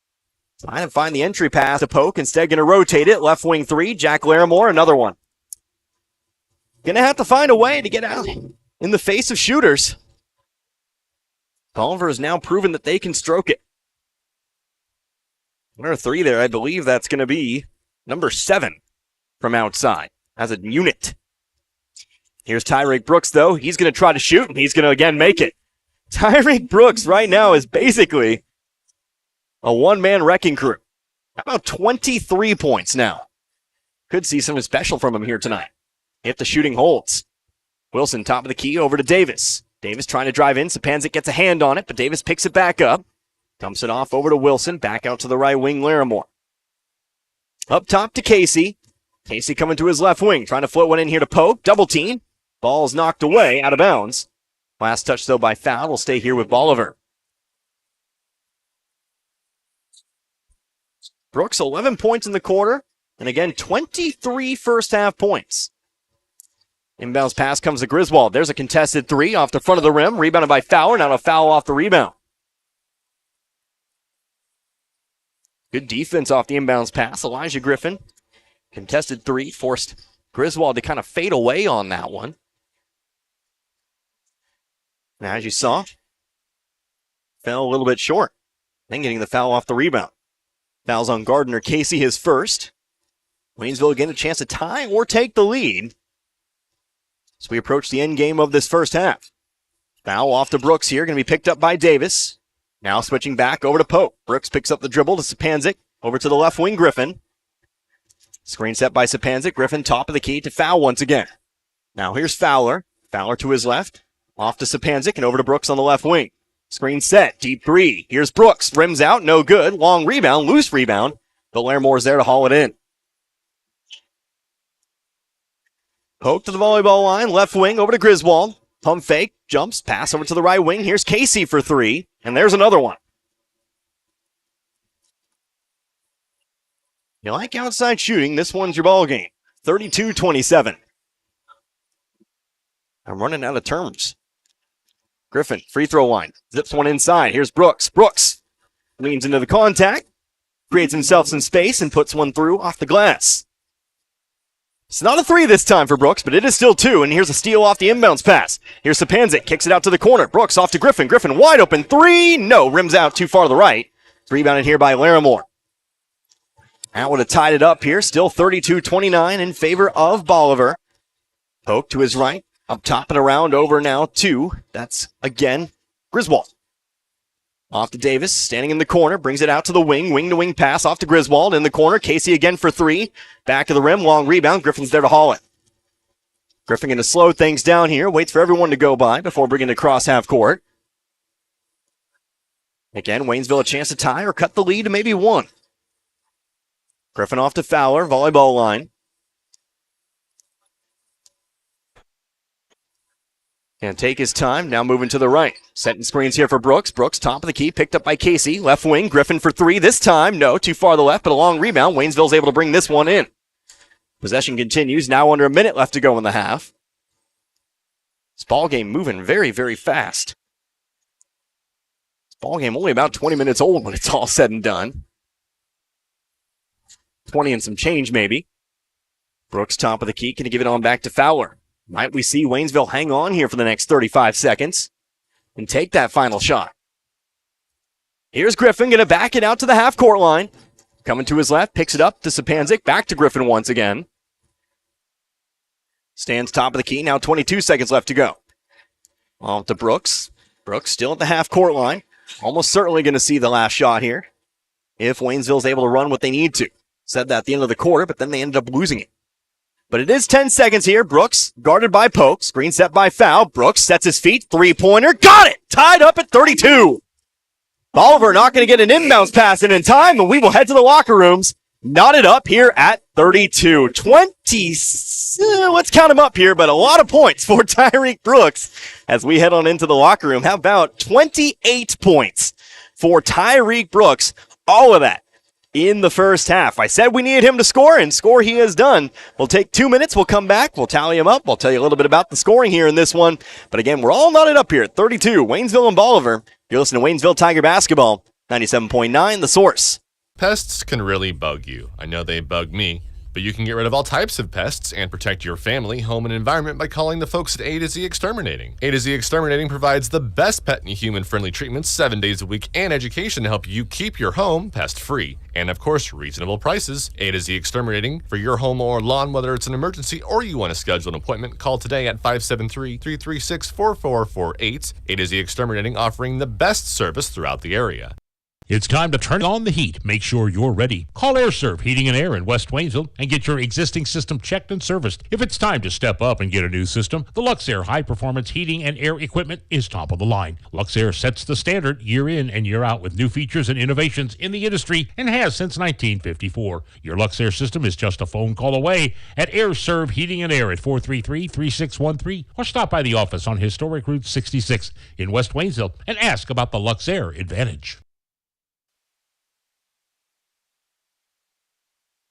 Trying to find the entry pass to Poke. Instead, going to rotate it. Left wing 3, Jack Larimore, another one. Going to have to find a way to get out in the face of shooters. Bolivar has now proven that they can stroke it. Another 3 there, I believe that's going to be number 7 from outside as a unit. Here's Tyreek Brooks, though. He's going to try to shoot, and he's going to again make it. Tyreek Brooks right now is basically a one-man wrecking crew. About 23 points now. Could see something special from him here tonight. If the shooting holds. Wilson, top of the key, over to Davis. Davis trying to drive in. Sapanzik gets a hand on it, but Davis picks it back up. Dumps it off over to Wilson. Back out to the right wing, Larimore. Up top to Casey. Casey coming to his left wing. Trying to float one in here to Poke. Double team. Ball's knocked away, out of bounds, Last touch, though, by foul. Will stay here with Bolivar. Brooks, 11 points in the quarter. And again, 23 first-half points. Inbounds pass comes to Griswold. There's a contested three off the front of the rim. Rebounded by Fowler. Now a foul off the rebound. Good defense off the inbounds pass. Elijah Griffin. Contested three. Forced Griswold to kind of fade away on that one. Now, as you saw, fell a little bit short. Then getting the foul off the rebound. Fouls on Gardner Casey, his first. Waynesville again a chance to tie or take the lead as we approach the end game of this first half. Foul off to Brooks here, going to be picked up by Davis. Now switching back over to Pope. Brooks picks up the dribble to Sapanzik. Over to the left wing, Griffin. Screen set by Sapanzik. Griffin top of the key to foul once again. Now here's Fowler. Fowler to his left. Off to Sapanzik and over to Brooks on the left wing. Screen set. Deep three. Here's Brooks. Rims out. No good. Long rebound. Loose rebound. But Laramore's there to haul it in. Poke to the volleyball line. Left wing over to Griswold. Pump fake. Jumps. Pass over to the right wing. Here's Casey for three. And there's another one. You like outside shooting, this one's your ball game. 32-27. I'm running out of terms. Griffin, free throw line. Zips one inside. Here's Brooks. Brooks leans into the contact. Creates himself some space and puts one through off the glass. It's not a three this time for Brooks, but it is still two. And here's a steal off the inbounds pass. Here's Sapanzik. Kicks it out to the corner. Brooks off to Griffin. Griffin wide open. Three. No. Rims out too far to the right. It's rebounded here by Larimore. That would have tied it up here. Still 32-29 in favor of Bolivar. Poke to his right. Up top and around over now to, that's again, Griswold. Off to Davis, standing in the corner, brings it out to the wing. Wing-to-wing pass off to Griswold in the corner. Casey again for three. Back to the rim, long rebound. Griffin's there to haul it. Griffin going to slow things down here. Waits for everyone to go by before bringing it across half court. Again, Waynesville a chance to tie or cut the lead to maybe one. Griffin off to Fowler, volleyball line. And take his time, now moving to the right. Setting screens here for Brooks. Brooks, top of the key, picked up by Casey. Left wing, Griffin for three. This time, no, too far to the left, but a long rebound. Waynesville's able to bring this one in. Possession continues, now under a minute left to go in the half. This ball game moving very, very fast. This ball game only about 20 minutes old when it's all said and done. 20 and some change, maybe. Brooks, top of the key, can he give it on back to Fowler? Might we see Waynesville hang on here for the next 35 seconds and take that final shot? Here's Griffin, going to back it out to the half-court line. Coming to his left, picks it up to Sapanzik, back to Griffin once again. Stands top of the key, now 22 seconds left to go. Off to Brooks. Brooks still at the half-court line. Almost certainly going to see the last shot here if Waynesville's able to run what they need to. Said that at the end of the quarter, but then they ended up losing it. But it is 10 seconds here. Brooks, guarded by Poke. Screen set by Foul. Brooks sets his feet. Three-pointer. Got it! Tied up at 32. Bolivar not going to get an inbounds pass in time, and we will head to the locker rooms. Knotted up here at 32. 20, let's count them up here, but a lot of points for Tyreek Brooks as we head on into the locker room. How about 28 points for Tyreek Brooks? All of that in the first half. I said we needed him to score, and score he has done. We'll take 2 minutes. We'll come back. We'll tally him up. We'll tell you a little bit about the scoring here in this one. But again, we're all knotted up here at 32. Waynesville and Bolivar. You're listening to Waynesville Tiger Basketball, 97.9, The Source.
Pests can really bug you. I know they bug me. But you can get rid of all types of pests and protect your family, home, and environment by calling the folks at A to Z Exterminating. A to Z Exterminating provides the best pet and human-friendly treatments 7 days a week and education to help you keep your home pest-free. And of course, reasonable prices. A to Z Exterminating for your home or lawn, whether it's an emergency or you want to schedule an appointment, call today at 573-336-4448. A to Z Exterminating offering the best service throughout the area.
It's time to turn on the heat. Make sure you're ready. Call AirServe Heating and Air in West Waynesville and get your existing system checked and serviced. If it's time to step up and get a new system, the Luxair high-performance heating and air equipment is top of the line. Luxair sets the standard year in and year out with new features and innovations in the industry and has since 1954. Your Luxair system is just a phone call away at AirServe Heating and Air at 433-3613 or stop by the office on Historic Route 66 in West Waynesville and ask about the Luxair Advantage.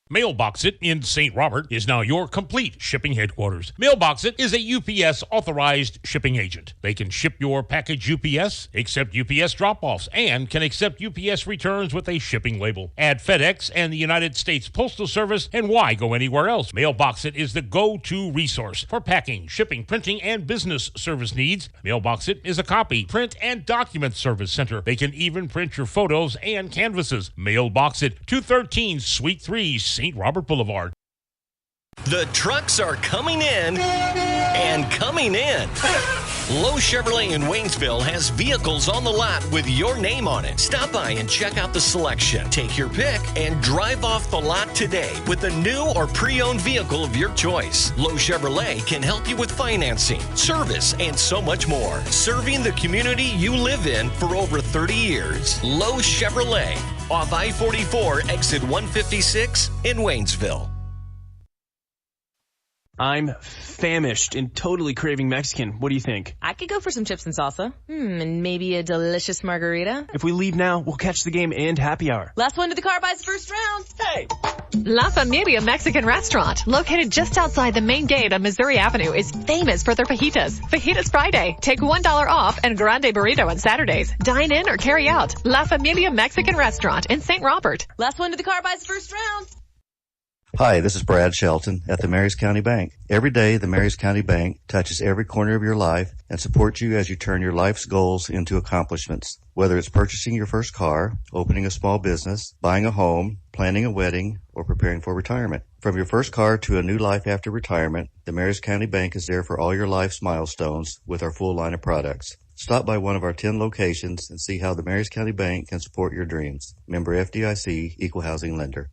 Mailbox It in St. Robert is now your complete shipping headquarters. Mailbox It is a UPS authorized shipping agent. They can ship your package UPS, accept UPS drop-offs, and can accept UPS returns with a shipping label. Add FedEx and the United States Postal Service, and why go anywhere else? Mailbox It is the go-to resource for packing, shipping, printing, and business service needs. Mailbox It is a copy, print, and document service center. They can even print your photos and canvases. Mailbox It, 213 Suite 3, St. Robert Boulevard.
The trucks are coming in and coming in. Lowe Chevrolet in Waynesville has vehicles on the lot with your name on it. Stop by and check out the selection. Take your pick and drive off the lot today with a new or pre-owned vehicle of your choice. Lowe Chevrolet can help you with financing, service, and so much more. Serving the community you live in for over 30 years. Lowe Chevrolet, off I-44, exit 156 in Waynesville.
I'm famished and totally craving Mexican. What do you think?
I could go for some chips and salsa. And maybe a delicious margarita.
If we leave now, we'll catch the game and happy hour.
Last one to the car buys the first round.
Hey!
La Familia Mexican Restaurant, located just outside the main gate on Missouri Avenue, is famous for their fajitas. Fajitas Friday. Take $1 off and grande burrito on Saturdays. Dine in or carry out. La Familia Mexican Restaurant in St. Robert.
Last one to the car buys the first round.
Hi, this is Brad Shelton at the Marys County Bank. Every day, the Marys County Bank touches every corner of your life and supports you as you turn your life's goals into accomplishments. Whether it's purchasing your first car, opening a small business, buying a home, planning a wedding, or preparing for retirement. From your first car to a new life after retirement, the Marys County Bank is there for all your life's milestones with our full line of products. Stop by one of our 10 locations and see how the Marys County Bank can support your dreams. Member FDIC, Equal Housing Lender.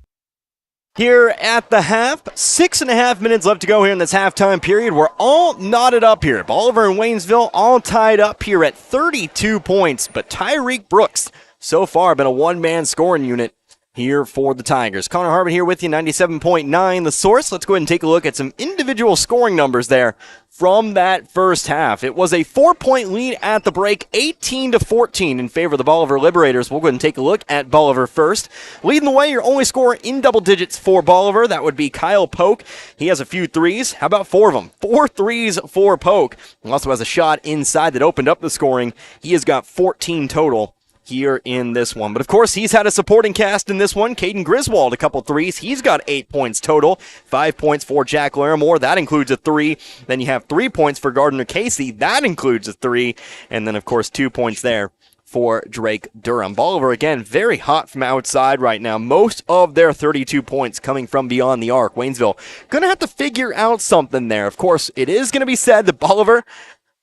Here at the half, 6.5 minutes left to go here in this halftime period. We're all knotted up here. Bolivar and Waynesville all tied up here at 32 points. But Tyreek Brooks so far been a one-man scoring unit here for the Tigers. Connor Harbin here with you, 97.9 The Source. Let's go ahead and take a look at some individual scoring numbers there from that first half. It was a 4-point lead at the break, 18-14 in favor of the Bolivar Liberators. We'll go ahead and take a look at Bolivar first. Leading the way, your only scorer in double digits for Bolivar, that would be Kyle Polk. He has a few threes. How about 4 of them? 4 threes for Polk. He also has a shot inside that opened up the scoring. He has got 14 total here in this one. But of course, he's had a supporting cast in this one. Caden Griswold, a couple threes. He's got 8 points total. 5 points for Jack Larimore. That includes a 3. Then you have 3 points for Gardner Casey. That includes a 3. And then, of course, 2 points there for Drake Durham. Bolivar, again, very hot from outside right now. Most of their 32 points coming from beyond the arc. Waynesville going to have to figure out something there. Of course, it is going to be said that Bolivar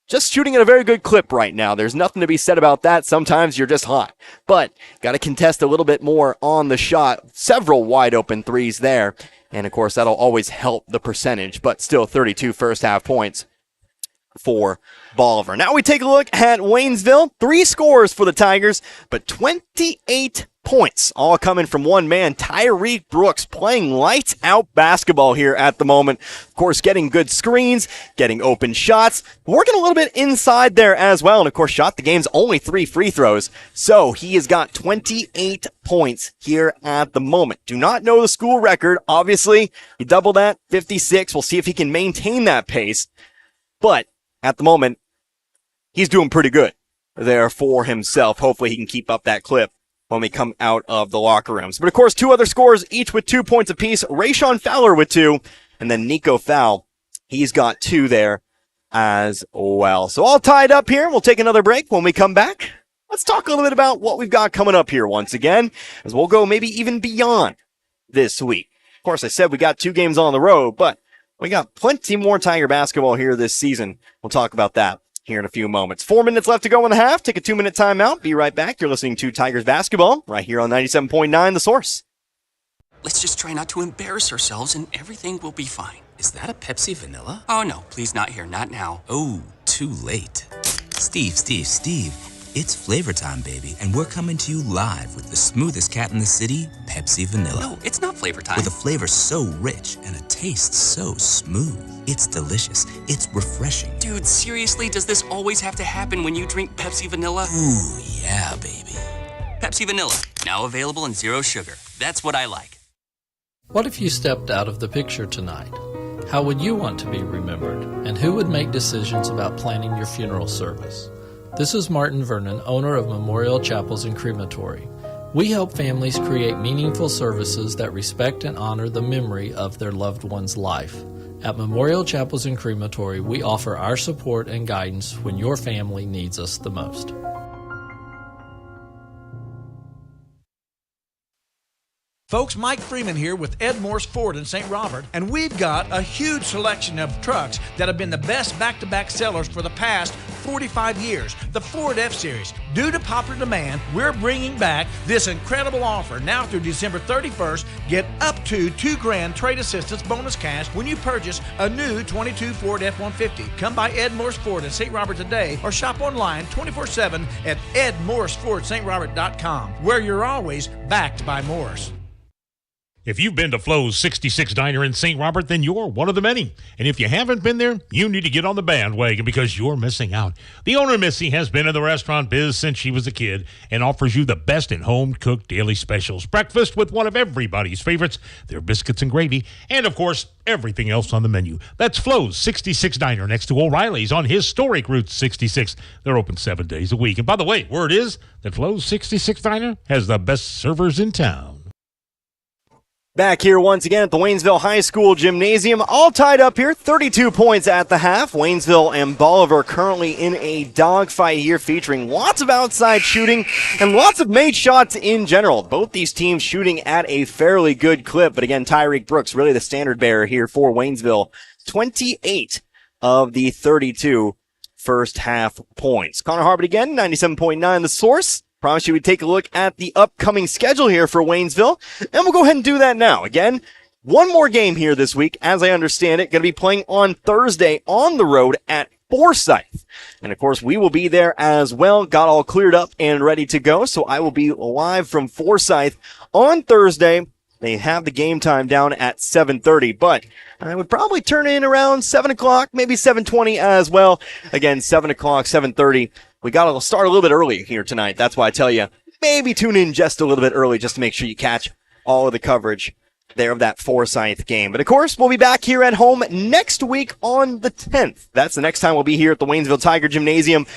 just shooting at a very good clip right now. There's nothing to be said about that. Sometimes you're just hot. But got to contest a little bit more on the shot. Several wide open threes there. And, of course, that'll always help the percentage. But still 32 first half points for Bolivar. Now we take a look at Waynesville. 3 scores for the Tigers, but 28 points, all coming from one man, Tyreek Brooks, playing lights out basketball here at the moment. Of course, getting good screens, getting open shots, working a little bit inside there as well. And of course, shot the game's only 3 free throws. So he has got 28 points here at the moment. Do not know the school record. Obviously, you double that, 56. We'll see if he can maintain that pace. But at the moment, he's doing pretty good there for himself. Hopefully he can keep up that clip when we come out of the locker rooms. But of course, 2 other scorers, each with 2 points apiece. Rayshawn Fowler with 2, and then Nico Fowl, he's got 2 there as well. So all tied up here. We'll take another break. When we come back, let's talk a little bit about what we've got coming up here once again, as we'll go maybe even beyond this week. Of course, I said we got 2 games on the road, but we got plenty more Tiger basketball here this season. We'll talk about that here in a few moments. 4 minutes left to go in the half. Take a 2-minute timeout. Be right back. You're listening to Tigers basketball right here on 97.9 The Source.
Let's just try not to embarrass ourselves and everything will be fine. Is that a Pepsi Vanilla? Oh no, please not here, not now.
Oh, too late. Steve, it's flavor time, baby, and we're coming to you live with the smoothest cat in the city, Pepsi Vanilla.
No, it's not flavor time.
With a flavor so rich and a taste so smooth. It's delicious. It's refreshing.
Dude, seriously, does this always have to happen when you drink Pepsi Vanilla?
Ooh, yeah, baby.
Pepsi Vanilla, now available in 0 sugar. That's what I like.
What if you stepped out of the picture tonight? How would you want to be remembered? And who would make decisions about planning your funeral service? This is Martin Vernon, owner of Memorial Chapels and Crematory. We help families create meaningful services that respect and honor the memory of their loved one's life. At Memorial Chapels and Crematory, we offer our support and guidance when your family needs us the most.
Folks, Mike Freeman here with Ed Morse Ford in St. Robert, and we've got a huge selection of trucks that have been the best back-to-back sellers for the past 45 years. The Ford F-Series. Due to popular demand, we're bringing back this incredible offer. Now through December 31st, get up to $2,000 trade assistance bonus cash when you purchase a new 22 Ford F-150. Come by Ed Morse Ford in St. Robert today or shop online 24/7 at edmorsefordstrobert.com, where you're always backed by Morse.
If you've been to Flo's 66 Diner in St. Robert, then you're one of the many. And if you haven't been there, you need to get on the bandwagon because you're missing out. The owner, Missy, has been in the restaurant biz since she was a kid and offers you the best in home-cooked daily specials. Breakfast with one of everybody's favorites, their biscuits and gravy, and, of course, everything else on the menu. That's Flo's 66 Diner next to O'Reilly's on historic Route 66. They're open 7 days a week. And by the way, word is that Flo's 66 Diner has the best servers in town.
Back here once again at the Waynesville High School Gymnasium, all tied up here, 32 points at the half. Waynesville and Bolivar currently in a dogfight here featuring lots of outside shooting and lots of made shots in general. Both these teams shooting at a fairly good clip, but again, Tyreek Brooks really the standard bearer here for Waynesville. 28 of the 32 first half points. Connor Harbert again, 97.9 The Source. Promise you we'd take a look at the upcoming schedule here for Waynesville, and we'll go ahead and do that now. Again, one more game here this week, as I understand it, going to be playing on Thursday on the road at Forsyth. And of course, we will be there as well. Got all cleared up and ready to go, so I will be live from Forsyth on Thursday. They have the game time down at 7:30, but I would probably turn in around 7 o'clock, maybe 7:20 as well. Again, 7 o'clock, 7:30. We got to start a little bit early here tonight. That's why I tell you, maybe tune in just a little bit early just to make sure you catch all of the coverage there of that Forsyth game. But of course, we'll be back here at home next week on the 10th. That's the next time we'll be here at the Waynesville Tiger Gymnasium,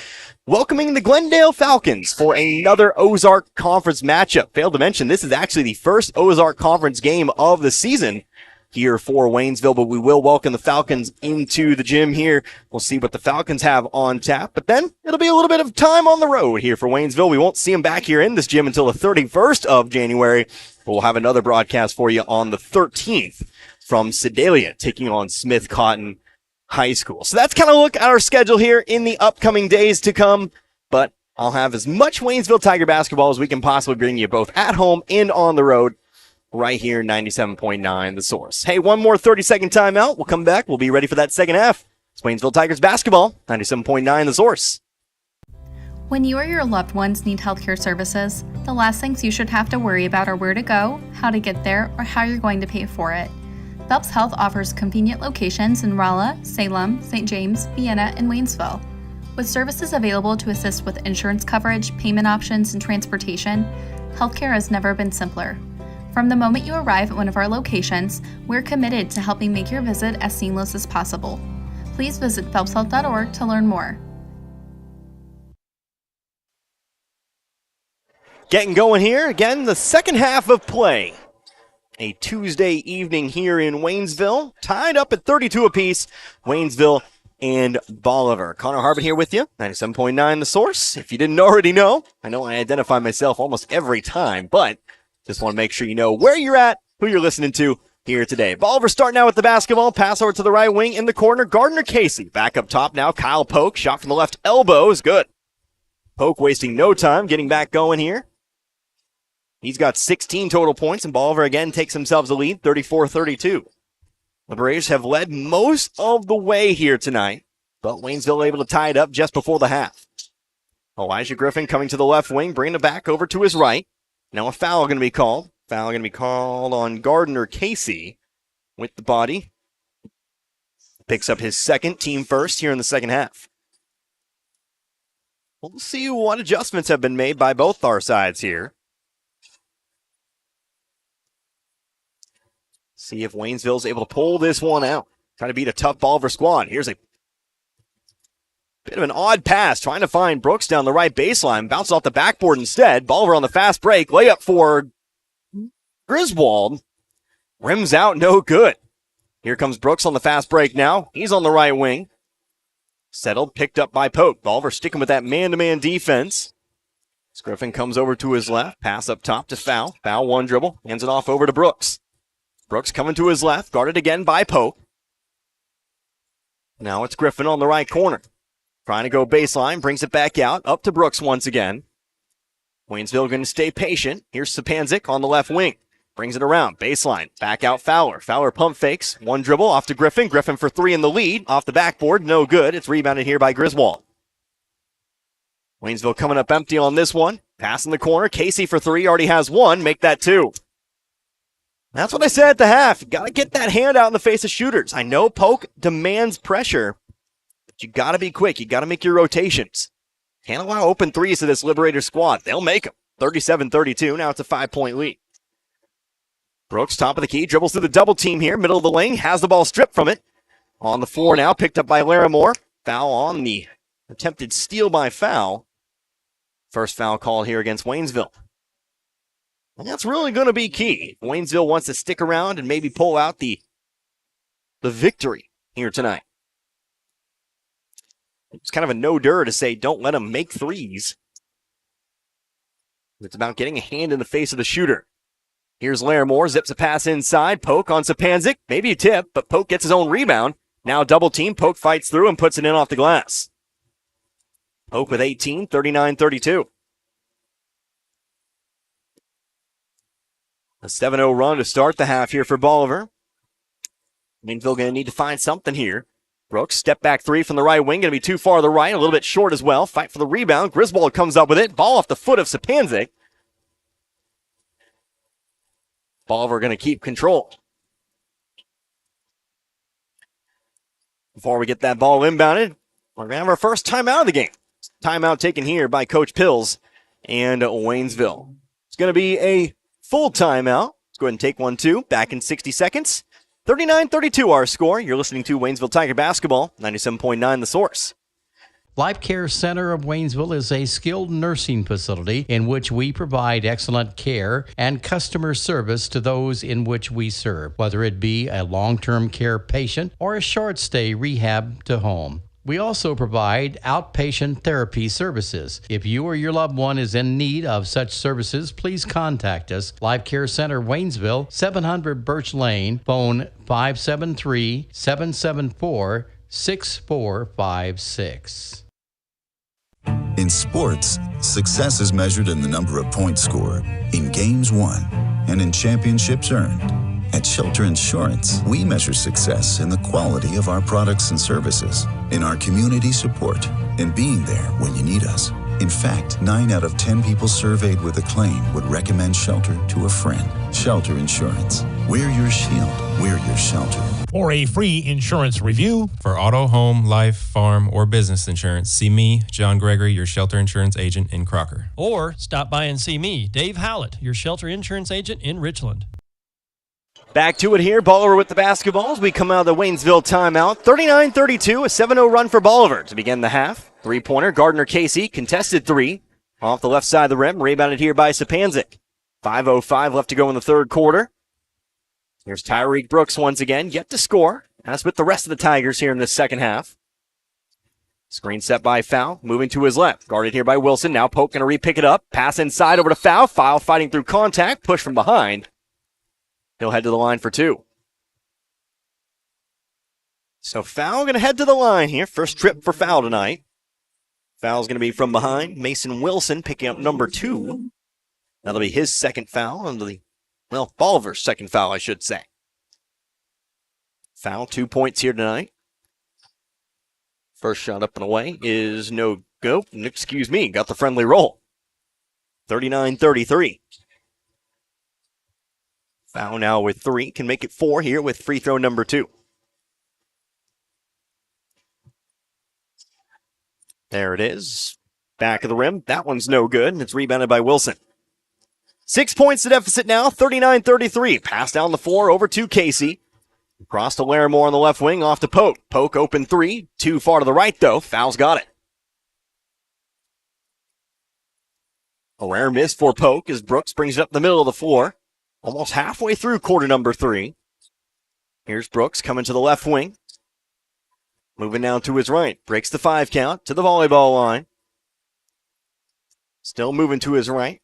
welcoming the Glendale Falcons for another Ozark Conference matchup. Failed to mention, this is actually the first Ozark Conference game of the season here for Waynesville, but we will welcome the Falcons into the gym here. We'll see what the Falcons have on tap, but then it'll be a little bit of time on the road here for Waynesville. We won't see them back here in this gym until the 31st of January, but we'll have another broadcast for you on the 13th from Sedalia, taking on Smith Cotton High School. So that's kind of a look at our schedule here in the upcoming days to come, but I'll have as much Waynesville Tiger basketball as we can possibly bring you both at home and on the road right here, 97.9 The Source. Hey, one more 30-second timeout. We'll come back. We'll be ready for that second half. It's Waynesville Tigers basketball, 97.9 The Source.
When you or your loved ones need healthcare services, the last things you should have to worry about are where to go, how to get there, or how you're going to pay for it. Phelps Health offers convenient locations in Rolla, Salem, St. James, Vienna, and Waynesville. With services available to assist with insurance coverage, payment options, and transportation, healthcare has never been simpler. From the moment you arrive at one of our locations, we're committed to helping make your visit as seamless as possible. Please visit phelpshealth.org to learn more.
Getting going here, again, the second half of play. A Tuesday evening here in Waynesville, tied up at 32 apiece, Waynesville and Bolivar. Connor Harbert here with you, 97.9 The Source. If you didn't already know, I know I identify myself almost every time, but just want to make sure you know where you're at, who you're listening to, here today. Bolivar starting out with the basketball. Pass over to the right wing in the corner. Gardner Casey back up top now. Kyle Polk. Shot from the left elbow is good. Polk wasting no time getting back going here. He's got 16 total points, and Bolivar again takes themselves the lead, 34-32. The Braves have led most of the way here tonight, but Waynesville able to tie it up just before the half. Elijah Griffin coming to the left wing, bringing it back over to his right. Now a foul going to be called. Foul going to be called on Gardner Casey with the body. Picks up his second, team first here in the second half. We'll see what adjustments have been made by both our sides here. See if Waynesville's able to pull this one out. Trying to beat a tough Bolivar squad. Here's a bit of an odd pass, trying to find Brooks down the right baseline. Bounces off the backboard instead. Bolivar on the fast break. Layup for Griswold. Rims out, no good. Here comes Brooks on the fast break now. He's on the right wing. Settled, picked up by Polk. Bolivar sticking with that man-to-man defense. Griffin comes over to his left. Pass up top to Foul. Foul one dribble. Hands it off over to Brooks. Brooks coming to his left. Guarded again by Polk. Now it's Griffin on the right corner. Trying to go baseline. Brings it back out. Up to Brooks once again. Waynesville going to stay patient. Here's Sapanzik on the left wing. Brings it around. Baseline. Back out Fowler. Fowler pump fakes. One dribble off to Griffin. Griffin for three in the lead. Off the backboard. No good. It's rebounded here by Griswold. Waynesville coming up empty on this one. Pass in the corner. Casey for three. Already has one. Make that two. That's what I said at the half. You got to get that hand out in the face of shooters. I know Polk demands pressure, but you got to be quick. You got to make your rotations. Can't allow open threes to this Liberator squad. They'll make them. 37-32. Now it's a 5-point lead. Brooks, top of the key, dribbles through the double team here. Middle of the lane, has the ball stripped from it. On the floor now, picked up by Larimore. Foul on the attempted steal by Foul. First foul call here against Waynesville. And that's really going to be key. Waynesville wants to stick around and maybe pull out the victory here tonight. It's kind of a no-dur to say don't let them make threes. It's about getting a hand in the face of the shooter. Here's Larimore, zips a pass inside. Polk on Sapanzik. Maybe a tip, but Polk gets his own rebound. Now double team. Polk fights through and puts it in off the glass. Polk with 18, 39-32. A 7-0 run to start the half here for Bolivar. Waynesville going to need to find something here. Brooks, step back three from the right wing. Going to be too far to the right, a little bit short as well. Fight for the rebound. Griswold comes up with it. Ball off the foot of Sapanzik. Bolivar going to keep control. Before we get that ball inbounded, we're going to have our first timeout of the game. Timeout taken here by Coach Pills and Waynesville. It's going to be a full timeout. Let's go ahead and take one, too. Back in 60 seconds. 39-32 our score. You're listening to Waynesville Tiger Basketball, 97.9 The Source.
Life Care Center of Waynesville is a skilled nursing facility in which we provide excellent care and customer service to those in which we serve, whether it be a long-term care patient or a short-stay rehab to home. We also provide outpatient therapy services. If you or your loved one is in need of such services, please contact us. Life Care Center, Waynesville, 700 Birch Lane, phone 573-774-6456.
In sports, success is measured in the number of points scored, in games won, and in championships earned. At Shelter Insurance, we measure success in the quality of our products and services, in our community support, and being there when you need us. In fact, 9 out of 10 people surveyed with a claim would recommend Shelter to a friend. Shelter Insurance. We're your shield. We're your shelter.
For a free insurance review,
For auto, home, life, farm, or business insurance, see me, John Gregory, your shelter insurance agent in Crocker.
Or stop by and see me, Dave Howlett, your shelter insurance agent in Richland.
Back to it here. Bolivar with the basketballs. We come out of the Waynesville timeout. 39-32, a 7-0 run for Bolivar to begin the half. Three-pointer, Gardner Casey, contested three. Off the left side of the rim, rebounded here by Sapanzik. 5:05 left to go in the third quarter. Here's Tyreek Brooks once again, yet to score, as with the rest of the Tigers here in the second half. Screen set by Foul, moving to his left. Guarded here by Wilson. Now Polk going to re-pick it up. Pass inside over to Foul. Foul fighting through contact. Push from behind. He'll head to the line for two. So foul going to head to the line here. First trip for foul tonight. Foul's going to be from behind. Mason Wilson picking up number 2. That'll be his second foul. Bolivar's second foul, I should say. Foul, 2 points here tonight. First shot up and away is no go. Excuse me, got the friendly roll. 39-33. Foul now with 3. Can make it 4 here with free throw number 2. There it is. Back of the rim. That one's no good, and it's rebounded by Wilson. 6 points to deficit now, 39-33. Pass down the floor over to Casey. Across to Larimore on the left wing, off to Polk. Polk open 3. Too far to the right, though. Foul's got it. A rare miss for Polk as Brooks brings it up the middle of the floor. Almost halfway through quarter number 3. Here's Brooks coming to the left wing. Moving down to his right. Breaks the 5 count to the volleyball line. Still moving to his right.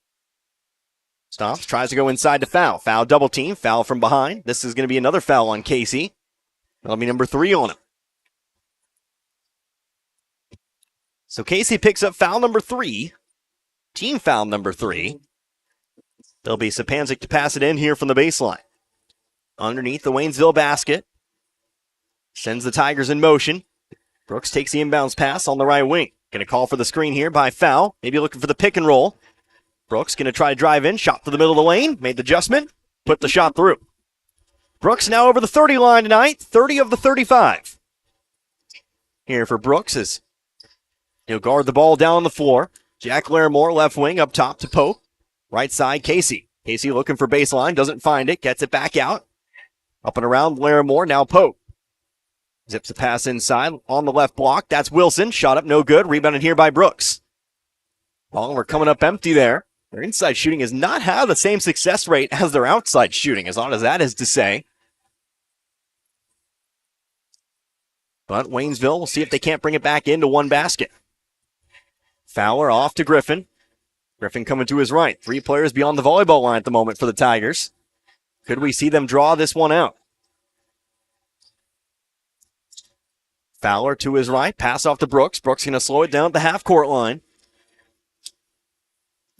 Stops, tries to go inside to foul. Foul double team, foul from behind. This is going to be another foul on Casey. That'll be number 3 on him. So Casey picks up foul number 3. Team foul number 3. There'll be Sapanzik to pass it in here from the baseline. Underneath the Waynesville basket. Sends the Tigers in motion. Brooks takes the inbounds pass on the right wing. Going to call for the screen here by foul. Maybe looking for the pick and roll. Brooks going to try to drive in. Shot to the middle of the lane. Made the adjustment. Put the shot through. Brooks now over the 30 line tonight. 30 of the 35. Here for Brooks is he'll guard the ball down on the floor. Jack Larimore left wing up top to Pope. Right side Casey. Casey looking for baseline. Doesn't find it. Gets it back out. Up and around Larimore. Now Pope. Zips a pass inside on the left block. That's Wilson. Shot up, no good. Rebounded here by Brooks. Bolivar coming up empty there. Their inside shooting has not had the same success rate as their outside shooting, as odd as that is to say. But Waynesville will see if they can't bring it back into one basket. Fowler off to Griffin. Griffin coming to his right. 3 players beyond the volleyball line at the moment for the Tigers. Could we see them draw this one out? Fowler to his right. Pass off to Brooks. Brooks going to slow it down at the half-court line.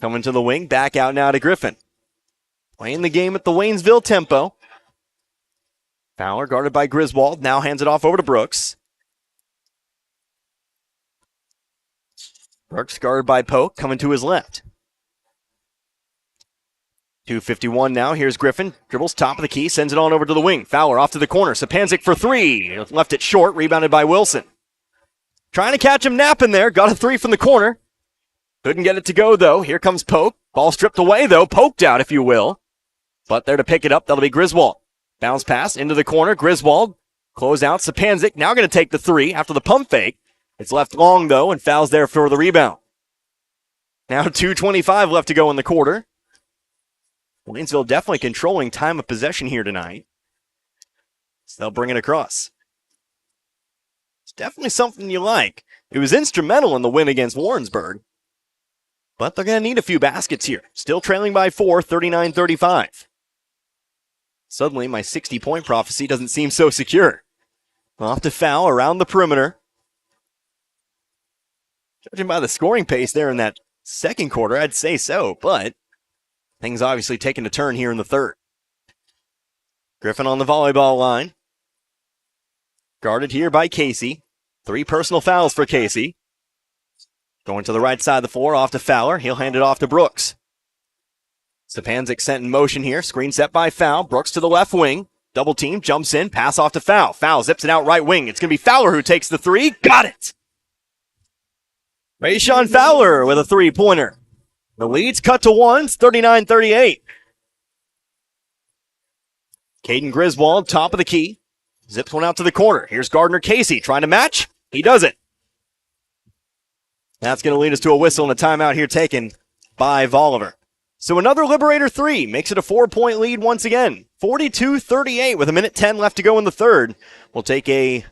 Coming to the wing. Back out now to Griffin. Playing the game at the Waynesville tempo. Fowler guarded by Griswold. Now hands it off over to Brooks. Brooks guarded by Polk. Coming to his left. 2:51 now. Here's Griffin. Dribbles top of the key. Sends it on over to the wing. Fowler off to the corner. Sapanzik for 3. Left it short. Rebounded by Wilson. Trying to catch him napping there. Got a 3 from the corner. Couldn't get it to go, though. Here comes Polk. Ball stripped away, though. Poked out, if you will. But there to pick it up, that'll be Griswold. Bounce pass into the corner. Griswold. Close out. Sapanzik now going to take the 3 after the pump fake. It's left long, though, and fouls there for the rebound. Now 2:25 left to go in the quarter. Waynesville definitely controlling time of possession here tonight. So they'll bring it across. It's definitely something you like. It was instrumental in the win against Warrensburg. But they're going to need a few baskets here. Still trailing by 4, 39-35. Suddenly, my 60-point prophecy doesn't seem so secure. Off to foul around the perimeter. Judging by the scoring pace there in that second quarter, I'd say so, but things obviously taking a turn here in the third. Griffin on the volleyball line. Guarded here by Casey. 3 personal fouls for Casey. Going to the right side of the floor, off to Fowler. He'll hand it off to Brooks. Sapanzik sent in motion here. Screen set by Foul. Brooks to the left wing. Double team, jumps in, pass off to Foul. Foul zips it out right wing. It's going to be Fowler who takes the 3. Got it! Rayshawn Fowler with a 3-pointer. The lead's cut to 1. It's 39-38. Caden Griswold, top of the key. Zips one out to the corner. Here's Gardner Casey trying to match. He does it. That's going to lead us to a whistle and a timeout here taken by Bolivar. So another Liberator 3 makes it a 4-point lead once again. 42-38 with 1:10 left to go in the third. We'll take a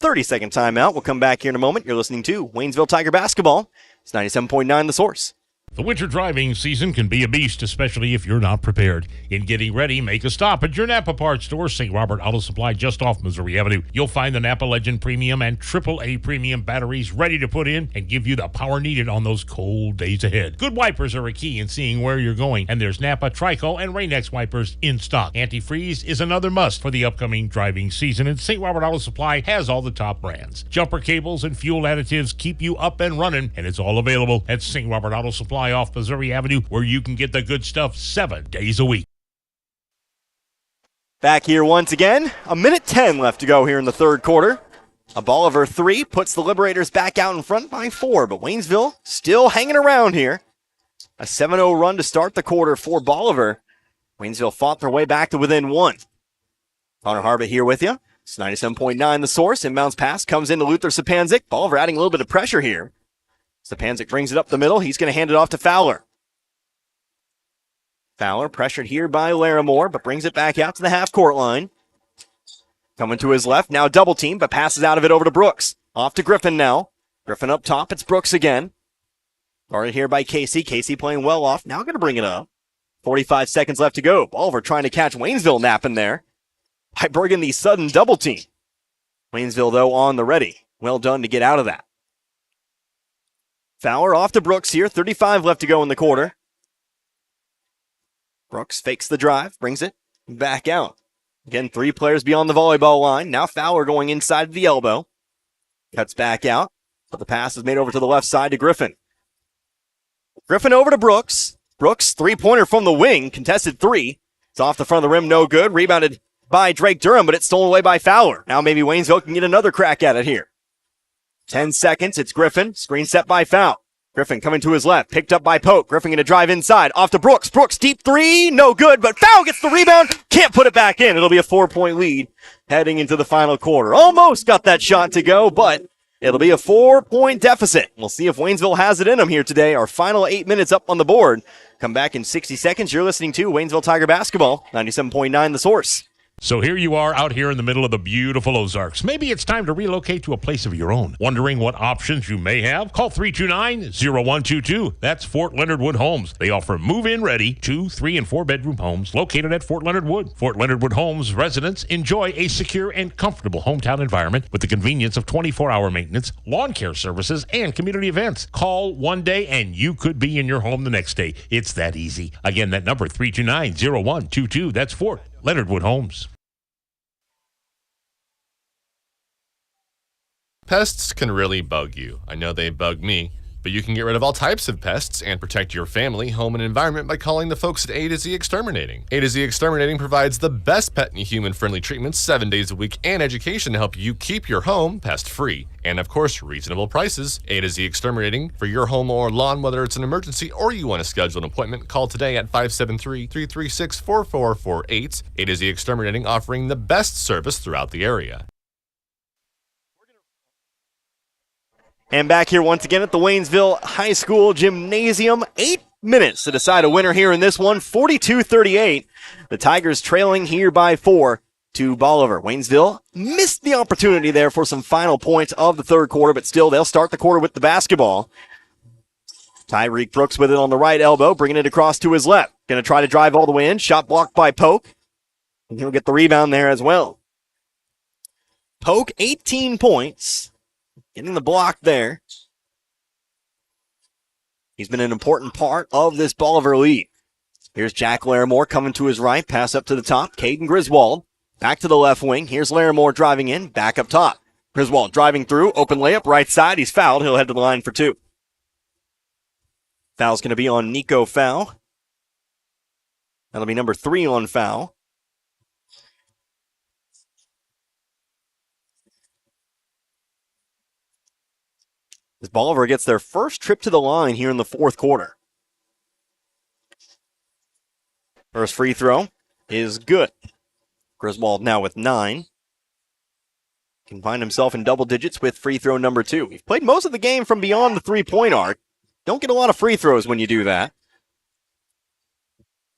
30-second timeout. We'll come back here in a moment. You're listening to Waynesville Tiger Basketball. It's 97.9 The Source.
The winter driving season can be a beast, especially if you're not prepared. In getting ready, make a stop at your Napa parts store, St. Robert Auto Supply, just off Missouri Avenue. You'll find the Napa Legend Premium and AAA Premium batteries ready to put in and give you the power needed on those cold days ahead. Good wipers are a key in seeing where you're going, and there's Napa Trico and Rain-X wipers in stock. Antifreeze is another must for the upcoming driving season, and St. Robert Auto Supply has all the top brands. Jumper cables and fuel additives keep you up and running, and it's all available at St. Robert Auto Supply off Missouri Avenue, where you can get the good stuff 7 days a week.
Back here once again, 1:10 left to go here in the third quarter. A Bolivar 3 puts the Liberators back out in front by 4, but Waynesville still hanging around here. A 7-0 run to start the quarter for Bolivar. Waynesville fought their way back to within 1. Connor Harbit here with you. It's 97.9 The Source. Inbounds pass comes into Luther Sapanzik. Bolivar adding a little bit of pressure here. Sapanzik brings it up the middle. He's going to hand it off to Fowler. Fowler pressured here by Larimore, but brings it back out to the half-court line. Coming to his left, now double team, but passes out of it over to Brooks. Off to Griffin now. Griffin up top, it's Brooks again. Guarded here by Casey. Casey playing well off, now going to bring it up. 45 seconds left to go. Bolivar trying to catch Waynesville napping there by bringing the sudden double team. Waynesville, though, on the ready. Well done to get out of that. Fowler off to Brooks here. 35 left to go in the quarter. Brooks fakes the drive, brings it back out. Again, 3 players beyond the volleyball line. Now Fowler going inside the elbow. Cuts back out, but the pass is made over to the left side to Griffin. Griffin over to Brooks. Brooks, three-pointer from the wing. Contested 3. It's off the front of the rim, no good. Rebounded by Drake Durham, but it's stolen away by Fowler. Now maybe Waynesville can get another crack at it here. 10 seconds, it's Griffin. Screen set by Fowl. Griffin coming to his left, picked up by Pope. Griffin going to drive inside, off to Brooks. Brooks, deep 3, no good, but Fowl gets the rebound. Can't put it back in. It'll be a 4-point lead heading into the final quarter. Almost got that shot to go, but it'll be a 4-point deficit. We'll see if Waynesville has it in them here today. Our final 8 minutes up on the board. Come back in 60 seconds. You're listening to Waynesville Tiger Basketball, 97.9 The Source.
So here you are out here in the middle of the beautiful Ozarks. Maybe it's time to relocate to a place of your own. Wondering what options you may have? Call 329-0122. That's Fort Leonard Wood Homes. They offer move-in ready 2, 3, and 4-bedroom homes located at Fort Leonard Wood. Fort Leonard Wood Homes residents enjoy a secure and comfortable hometown environment with the convenience of 24-hour maintenance, lawn care services, and community events. Call one day and you could be in your home the next day. It's that easy. Again, that number 329-0122. That's Fort Leonard Wood Homes.
Pests can really bug you. I know they bug me, but you can get rid of all types of pests and protect your family, home, and environment by calling the folks at A to Z Exterminating. A to Z Exterminating provides the best pet and human-friendly treatments 7 days a week and education to help you keep your home pest-free. And of course, reasonable prices. A to Z Exterminating for your home or lawn, whether it's an emergency or you want to schedule an appointment, call today at 573-336-4448. A to Z Exterminating offering the best service throughout the area.
And back here once again at the Waynesville High School Gymnasium. 8 minutes to decide a winner here in this one. 42-38. The Tigers trailing here by 4 to Bolivar. Waynesville missed the opportunity there for some final points of the third quarter, but still they'll start the quarter with the basketball. Tyreek Brooks with it on the right elbow, bringing it across to his left. Going to try to drive all the way in. Shot blocked by Polk. And he'll get the rebound there as well. Polk, 18 points. Getting the block there. He's been an important part of this Bolivar lead. Here's Jack Larimore coming to his right. Pass up to the top. Caden Griswold. Back to the left wing. Here's Larimore driving in. Back up top. Griswold driving through. Open layup. Right side. He's fouled. He'll head to the line for 2. Foul's going to be on Nico Fowl. That'll be number 3 on Fowl. As Bolivar gets their first trip to the line here in the fourth quarter. First free throw is good. Griswold now with 9. Can find himself in double digits with free throw number 2. He's played most of the game from beyond the three-point arc. Don't get a lot of free throws when you do that.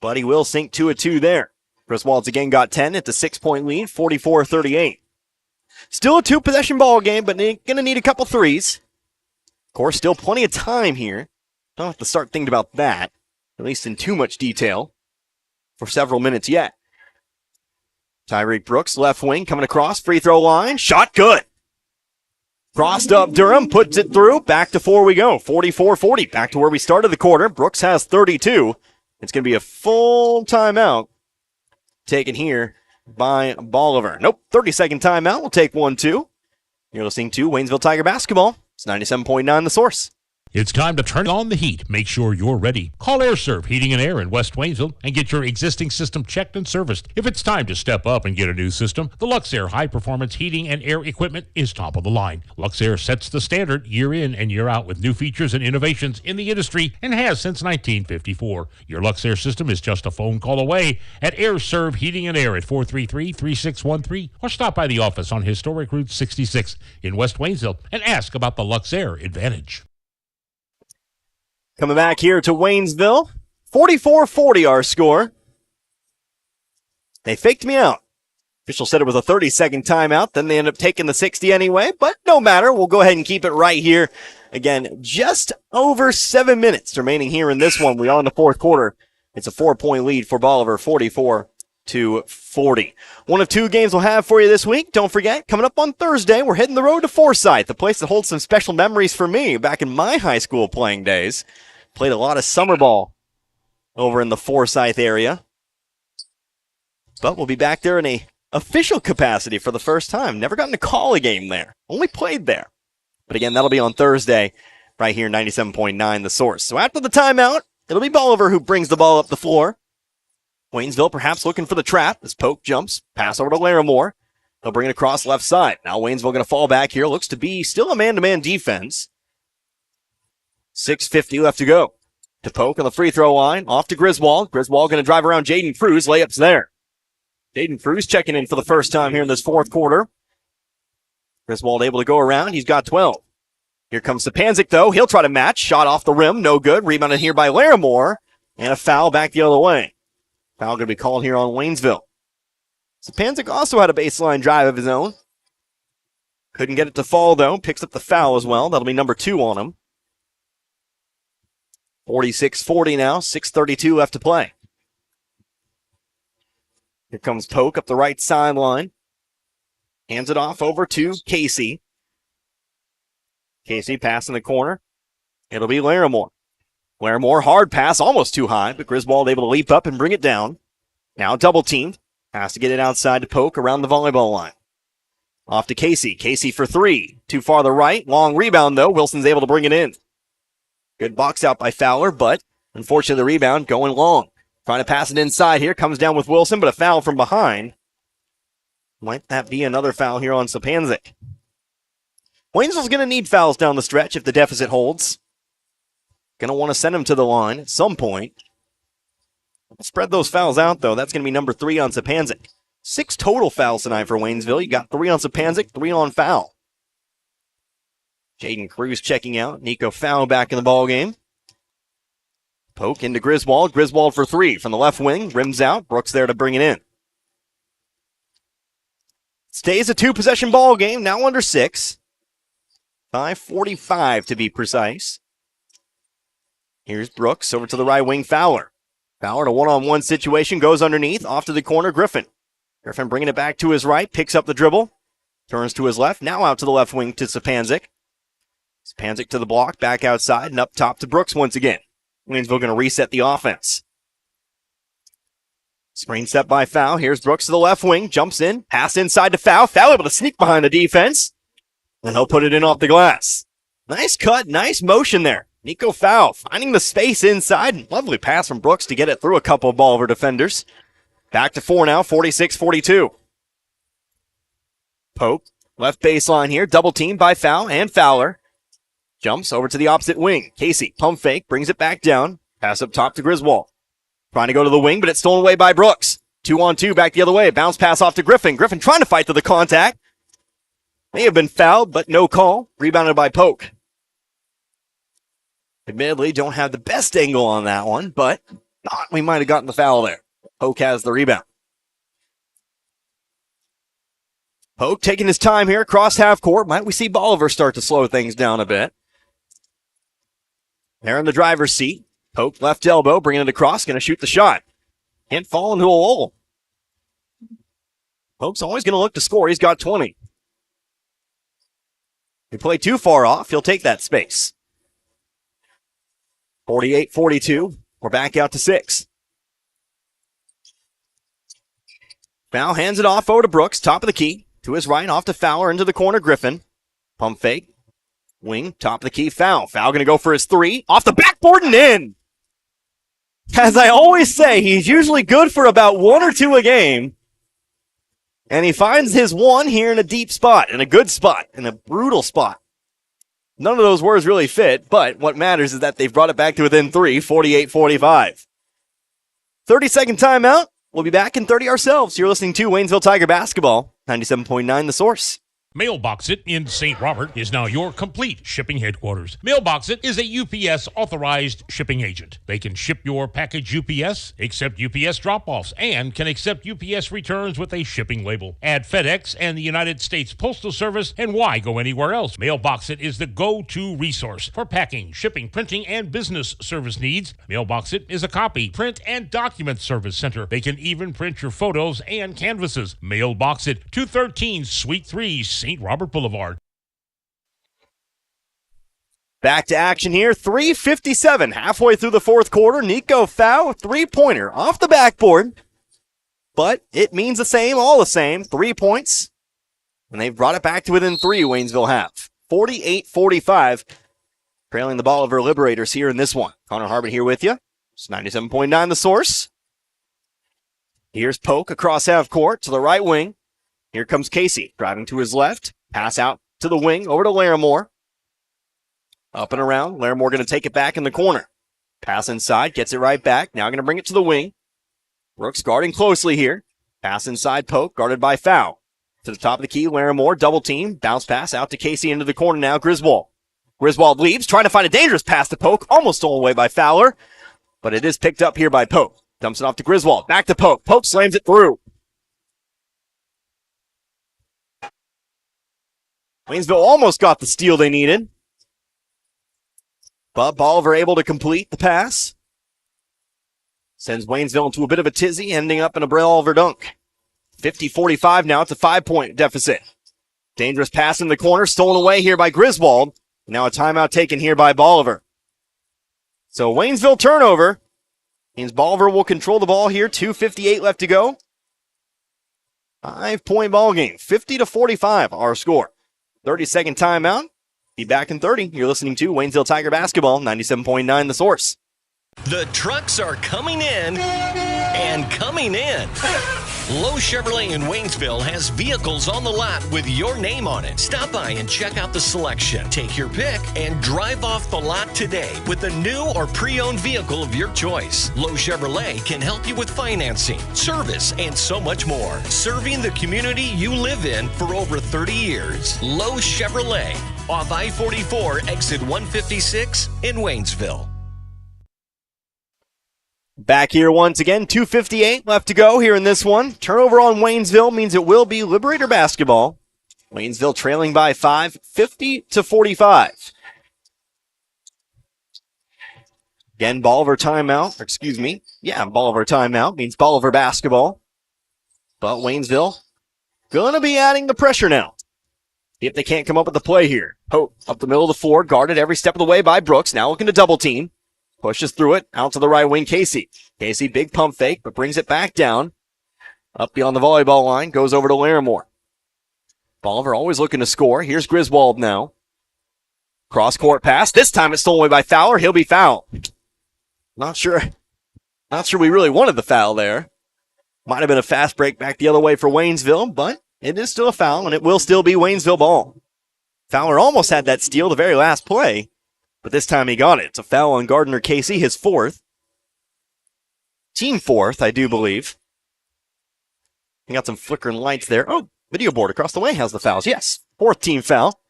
But he will sink 2 of 2 there. Griswold's again got 10. It's a 6-point lead, 44-38. Still a 2-possession ball game, but going to need a couple threes. Of course, still plenty of time here Don't have to start thinking about that, at least in too much detail, for several minutes yet. Tyreek Brooks, left wing, coming across, free throw line, shot good. Crossed up Durham, puts it through, back to 4 we go, 44-40, back to where we started the quarter. Brooks has 32. It's going to be a full timeout taken here by Bolivar. Nope, 30-second timeout. We'll take 1-2. You're listening to Waynesville Tiger Basketball. It's 97.9 The Source.
It's time to turn on the heat. Make sure you're ready. Call AirServe Heating and Air in West Waynesville and get your existing system checked and serviced. If it's time to step up and get a new system, the Luxair high-performance heating and air equipment is top of the line. Luxair sets the standard year in and year out with new features and innovations in the industry and has since 1954. Your Luxair system is just a phone call away at AirServe Heating and Air at 433-3613 or stop by the office on Historic Route 66 in West Waynesville and ask about the Luxair Advantage.
Coming back here to Waynesville, 44-40 our score. They faked me out. Official said it was a 30-second timeout, then they ended up taking the 60 anyway, but no matter. We'll go ahead and keep it right here. Again, just over 7 minutes remaining here in this one. We are in the fourth quarter. It's a 4-point lead for Bolivar, 44-40. One of two games we'll have for you this week. Don't forget, coming up on Thursday, we're hitting the road to Forsyth, the place that holds some special memories for me back in my high school playing days. Played a lot of summer ball over in the Forsyth area. But we'll be back there in a official capacity for the first time. Never gotten to call a game there. Only played there. But again, that'll be on Thursday right here, 97.9 The Source. So after the timeout, it'll be Bolivar who brings the ball up the floor. Waynesville perhaps looking for the trap as Polk jumps. Pass over to Larimore. He'll bring it across left side. Now Waynesville going to fall back here. Looks to be still a man-to-man defense. 6:50 left to go. To Polk on the free throw line. Off to Griswold. Griswold going to drive around Jaden Cruz. Layups there. Jaden Cruz checking in for the first time here in this fourth quarter. Griswold able to go around. He's got 12. Here comes Sapanzik, though. He'll try to match. Shot off the rim. No good. Rebounded here by Larimore. And a foul back the other way. Foul going to be called here on Waynesville. Sapanzik also had a baseline drive of his own. Couldn't get it to fall, though. Picks up the foul as well. That'll be number 2 on him. 46-40 now. 6:32 left to play. Here comes Polk up the right sideline. Hands it off over to Casey. Casey passing the corner. It'll be Larimore. Larimore, hard pass, almost too high, but Griswold able to leap up and bring it down. Now double teamed. Has to get it outside to Polk around the volleyball line. Off to Casey. Casey for 3. Too far to the right. Long rebound, though. Wilson's able to bring it in. Good box out by Fowler, but unfortunately the rebound going long. Trying to pass it inside here. Comes down with Wilson, but a foul from behind. Might that be another foul here on Sapanzik? Waynesville's going to need fouls down the stretch if the deficit holds. Going to want to send him to the line at some point. Spread those fouls out, though. That's going to be number 3 on Sapanzik. 6 total fouls tonight for Waynesville. You got 3 on Sapanzik, 3 on foul. Jaden Cruz checking out. Nico Fowl back in the ball game. Polk into Griswold. Griswold for 3 from the left wing. Rims out. Brooks there to bring it in. Stays a 2-possession ball game. Now under 6. 5:45 to be precise. Here's Brooks over to the right wing. Fowler. Fowler in a one-on-one situation. Goes underneath. Off to the corner. Griffin. Griffin bringing it back to his right. Picks up the dribble. Turns to his left. Now out to the left wing to Sapanzik. Sapanzik to the block. Back outside and up top to Brooks once again. Waynesville going to reset the offense. Screen set by Fowl. Here's Brooks to the left wing. Jumps in. Pass inside to Fowl. Fowl able to sneak behind the defense. And he'll put it in off the glass. Nice cut. Nice motion there. Nico Fowl finding the space inside. Lovely pass from Brooks to get it through a couple of Bolivar defenders. Back to 4 now. 46-42. Pope. Left baseline here. Double teamed by Fowl and Fowler. Jumps over to the opposite wing. Casey, pump fake, brings it back down. Pass up top to Griswold. Trying to go to the wing, but it's stolen away by Brooks. 2-on-2 back the other way. Bounce pass off to Griffin. Griffin trying to fight through the contact. May have been fouled, but no call. Rebounded by Polk. Admittedly, don't have the best angle on that one, but thought we might have gotten the foul there. Polk has the rebound. Polk taking his time here across half court. Might we see Bolivar start to slow things down a bit? They're in the driver's seat. Poke left elbow, bringing it across, going to shoot the shot. Can't fall into a hole. Poke's always going to look to score. He's got 20. If you play too far off, he'll take that space. 48-42. We're back out to 6. Foul hands it off over to Brooks, top of the key. To his right, off to Fowler, into the corner, Griffin. Pump fake. Wing, top of the key, Foul. Foul going to go for his 3. Off the backboard and in! As I always say, he's usually good for about 1 or 2 a game. And he finds his 1 here in a deep spot, in a good spot, in a brutal spot. None of those words really fit, but what matters is that they've brought it back to within 3, 48-45. 30-second timeout. We'll be back in 30 ourselves. You're listening to Waynesville Tiger Basketball, 97.9 The Source.
Mailbox It in St. Robert is now your complete shipping headquarters. Mailbox It is a UPS authorized shipping agent. They can ship your package UPS, accept UPS drop-offs, and can accept UPS returns with a shipping label. Add FedEx and the United States Postal Service, and why go anywhere else? Mailbox It is the go-to resource for packing, shipping, printing, and business service needs. Mailbox It is a copy, print, and document service center. They can even print your photos and canvases. Mailbox It, 213 Suite 3, St. Robert Boulevard.
Back to action here. 3:57 halfway through the fourth quarter. Nico Foul, 3-pointer off the backboard. But it means the same, all the same. 3 points. And they've brought it back to within 3, Waynesville have. 48-45. Trailing the Bolivar Liberators here in this one. Connor Harbin here with you. It's 97.9 The Source. Here's Poke across half court to the right wing. Here comes Casey, driving to his left. Pass out to the wing, over to Larimore. Up and around. Larimore going to take it back in the corner. Pass inside, gets it right back. Now going to bring it to the wing. Brooks guarding closely here. Pass inside, Poke, guarded by Foul. To the top of the key, Larimore, double team. Bounce pass out to Casey into the corner now, Griswold. Griswold leaves, trying to find a dangerous pass to Poke. Almost stolen away by Fowler. But it is picked up here by Poke. Dumps it off to Griswold. Back to Poke. Poke slams it through. Waynesville almost got the steal they needed. But Bolivar able to complete the pass. Sends Waynesville into a bit of a tizzy, ending up in a Bolivar dunk. 50-45 now. It's a 5-point deficit. Dangerous pass in the corner, stolen away here by Griswold. Now a timeout taken here by Bolivar. So Waynesville turnover. Means Bolivar will control the ball here. 2:58 left to go. 5-point ball game. 50-45 our score. 30-second timeout. Be back in 30. You're listening to Waynesville Tiger Basketball, 97.9 The Source.
The trucks are coming in and coming in. Lowe Chevrolet in Waynesville has vehicles on the lot with your name on it. Stop by and check out the selection. Take your pick and drive off the lot today with a new or pre-owned vehicle of your choice. Lowe Chevrolet can help you with financing, service, and so much more. Serving the community you live in for over 30 years. Lowe Chevrolet, off I-44, exit 156 in Waynesville.
Back here once again, 2:58 left to go here in this one. Turnover on Waynesville means it will be Liberator basketball. Waynesville trailing by 5, 50-45. Again, Bolivar timeout, Bolivar timeout means Bolivar basketball. But Waynesville gonna be adding the pressure now. If they can't come up with the play here. Pope up the middle of the floor, guarded every step of the way by Brooks. Now looking to double team. Pushes through it, out to the right wing, Casey. Casey, big pump fake, but brings it back down. Up beyond the volleyball line, goes over to Larimore. Bolivar always looking to score. Here's Griswold now. Cross-court pass. This time it's stolen away by Fowler. He'll be fouled. Not sure we really wanted the foul there. Might have been a fast break back the other way for Waynesville, but it is still a foul, and it will still be Waynesville ball. Fowler almost had that steal the very last play. But this time he got it. It's a foul on Gardner Casey, his 4th. Team 4th, I do believe. He got some flickering lights there. Oh, video board across the way has the fouls. Yes, 4th team foul.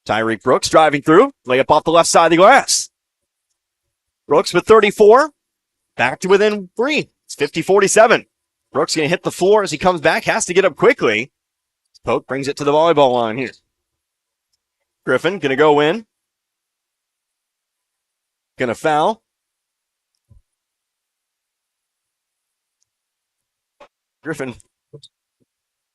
Tyreek Brooks driving through. Layup off the left side of the glass. Brooks with 34. Back to within 3. It's 50-47. Brooks going to hit the floor as he comes back. Has to get up quickly. Poke brings it to the volleyball line here. Griffin going to go in. Gonna foul. Griffin, a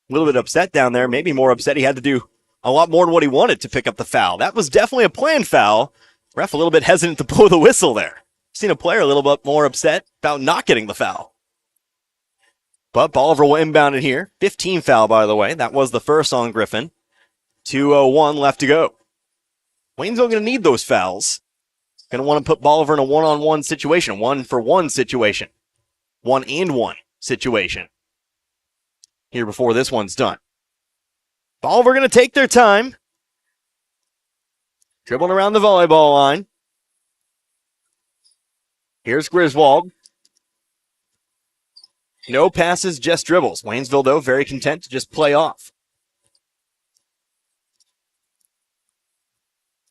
little bit upset down there. Maybe more upset he had to do a lot more than what he wanted to pick up the foul. That was definitely a planned foul. Ref a little bit hesitant to blow the whistle there. Seen a player a little bit more upset about not getting the foul. But Bolivar will inbound it here. 15 foul, by the way. That was the first on Griffin. 2:01 left to go. Waynesville going to need those fouls. Going to want to put Bolivar in a one-on-one situation, one-for-one situation, 1-and-1 situation here before this one's done. Bolivar going to take their time. Dribbling around the volleyball line. Here's Griswold. No passes, just dribbles. Waynesville, though, very content to just play off.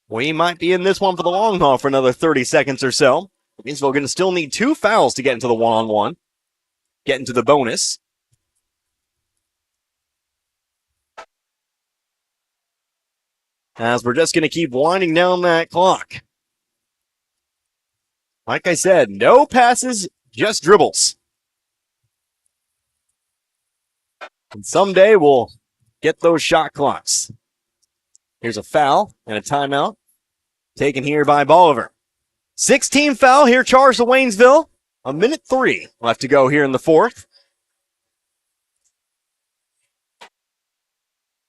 We might be in this one for the long haul for another 30 seconds or so. Waynesville going to still need 2 fouls to get into the one-on-one. Get into the bonus. As we're just going to keep winding down that clock. Like I said, no passes, just dribbles. And someday we'll get those shot clocks. Here's a foul and a timeout taken here by Bolivar. 16 foul here charged to Waynesville. 1:03 left to go here in the fourth.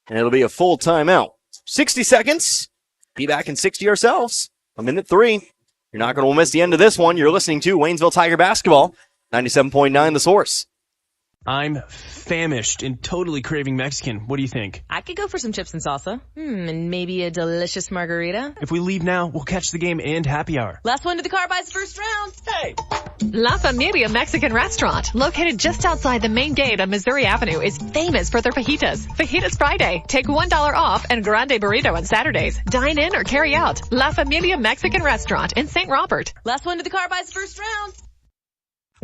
And it'll be a full timeout. 60 seconds. Be back in 60 ourselves. 1:03. You're not going to miss the end of this one. You're listening to Waynesville Tiger Basketball. 97.9 The Source.
I'm famished and totally craving Mexican. What do you think?
I could go for some chips and salsa. And maybe a delicious margarita.
If we leave now, we'll catch the game and happy hour.
Last one to the car buys the first round.
Hey!
La Familia Mexican Restaurant, located just outside the main gate on Missouri Avenue, is famous for their fajitas. Fajitas Friday. Take $1 off and grande burrito on Saturdays. Dine in or carry out. La Familia Mexican Restaurant in St. Robert.
Last one to the car buys the first round.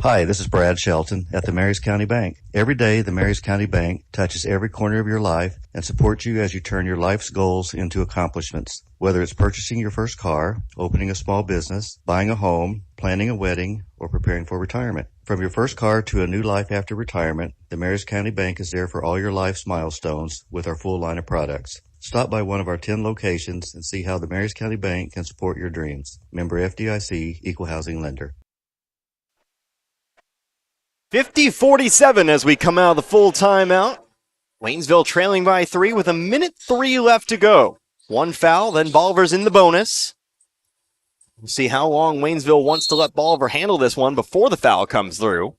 Hi, this is Brad Shelton at the Marys County Bank. Every day, the Marys County Bank touches every corner of your life and supports you as you turn your life's goals into accomplishments. Whether it's purchasing your first car, opening a small business, buying a home, planning a wedding, or preparing for retirement. From your first car to a new life after retirement, the Marys County Bank is there for all your life's milestones with our full line of products. Stop by one of our 10 locations and see how the Marys County Bank can support your dreams. Member FDIC, Equal Housing Lender.
50-47 as we come out of the full timeout. Waynesville trailing by 3 with 1:03 left to go. 1 foul, then Bolivar's in the bonus. We'll see how long Waynesville wants to let Bolivar handle this one before the foul comes through.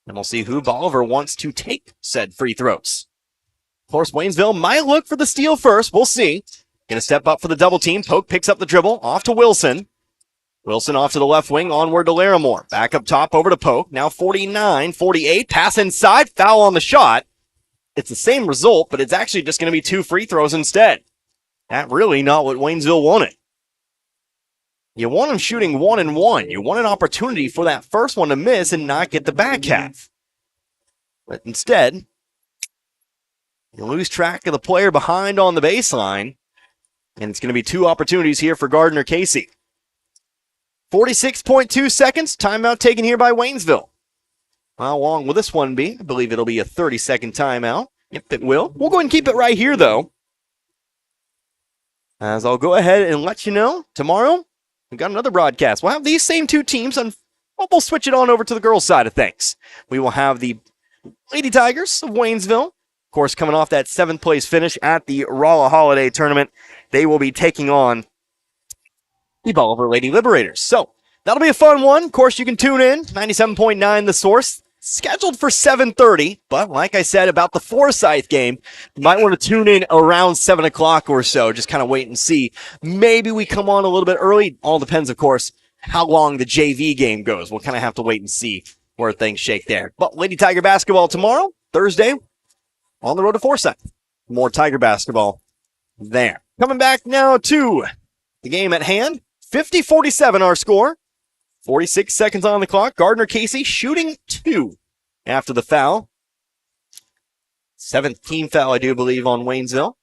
And we'll see who Bolivar wants to take said free throws. Of course, Waynesville might look for the steal first. We'll see. Going to step up for the double team. Polk picks up the dribble. Off to Wilson. Wilson off to the left wing, onward to Larimore. Back up top, over to Polk. Now 49-48. Pass inside, foul on the shot. It's the same result, but it's actually just going to be 2 free throws instead. That really not what Waynesville wanted. You want them shooting 1-and-1. You want an opportunity for that first one to miss and not get the back half. But instead, you lose track of the player behind on the baseline, and it's going to be 2 opportunities here for Gardner Casey. 46.2 seconds. Timeout taken here by Waynesville. How long will this one be? I believe it'll be a 30-second timeout. Yep, it will. We'll go ahead and keep it right here, though. As I'll go ahead and let you know, tomorrow, we've got another broadcast. We'll have these same 2 teams, and we'll switch it on over to the girls' side of things. We will have the Lady Tigers of Waynesville, of course, coming off that 7th place finish at the Rolla Holiday Tournament. They will be taking on the Bolivar Lady Liberators. So, that'll be a fun one. Of course, you can tune in. 97.9 The Source. Scheduled for 7:30. But like I said about the Forsyth game, you might want to tune in around 7 o'clock or so. Just kind of wait and see. Maybe we come on a little bit early. All depends, of course, how long the JV game goes. We'll kind of have to wait and see where things shake there. But Lady Tiger basketball tomorrow, Thursday, on the road to Forsyth. More Tiger basketball there. Coming back now to the game at hand. 50-47 our score. 46 seconds on the clock. Gardner Casey shooting 2 after the foul. 17th foul, I do believe, on Waynesville.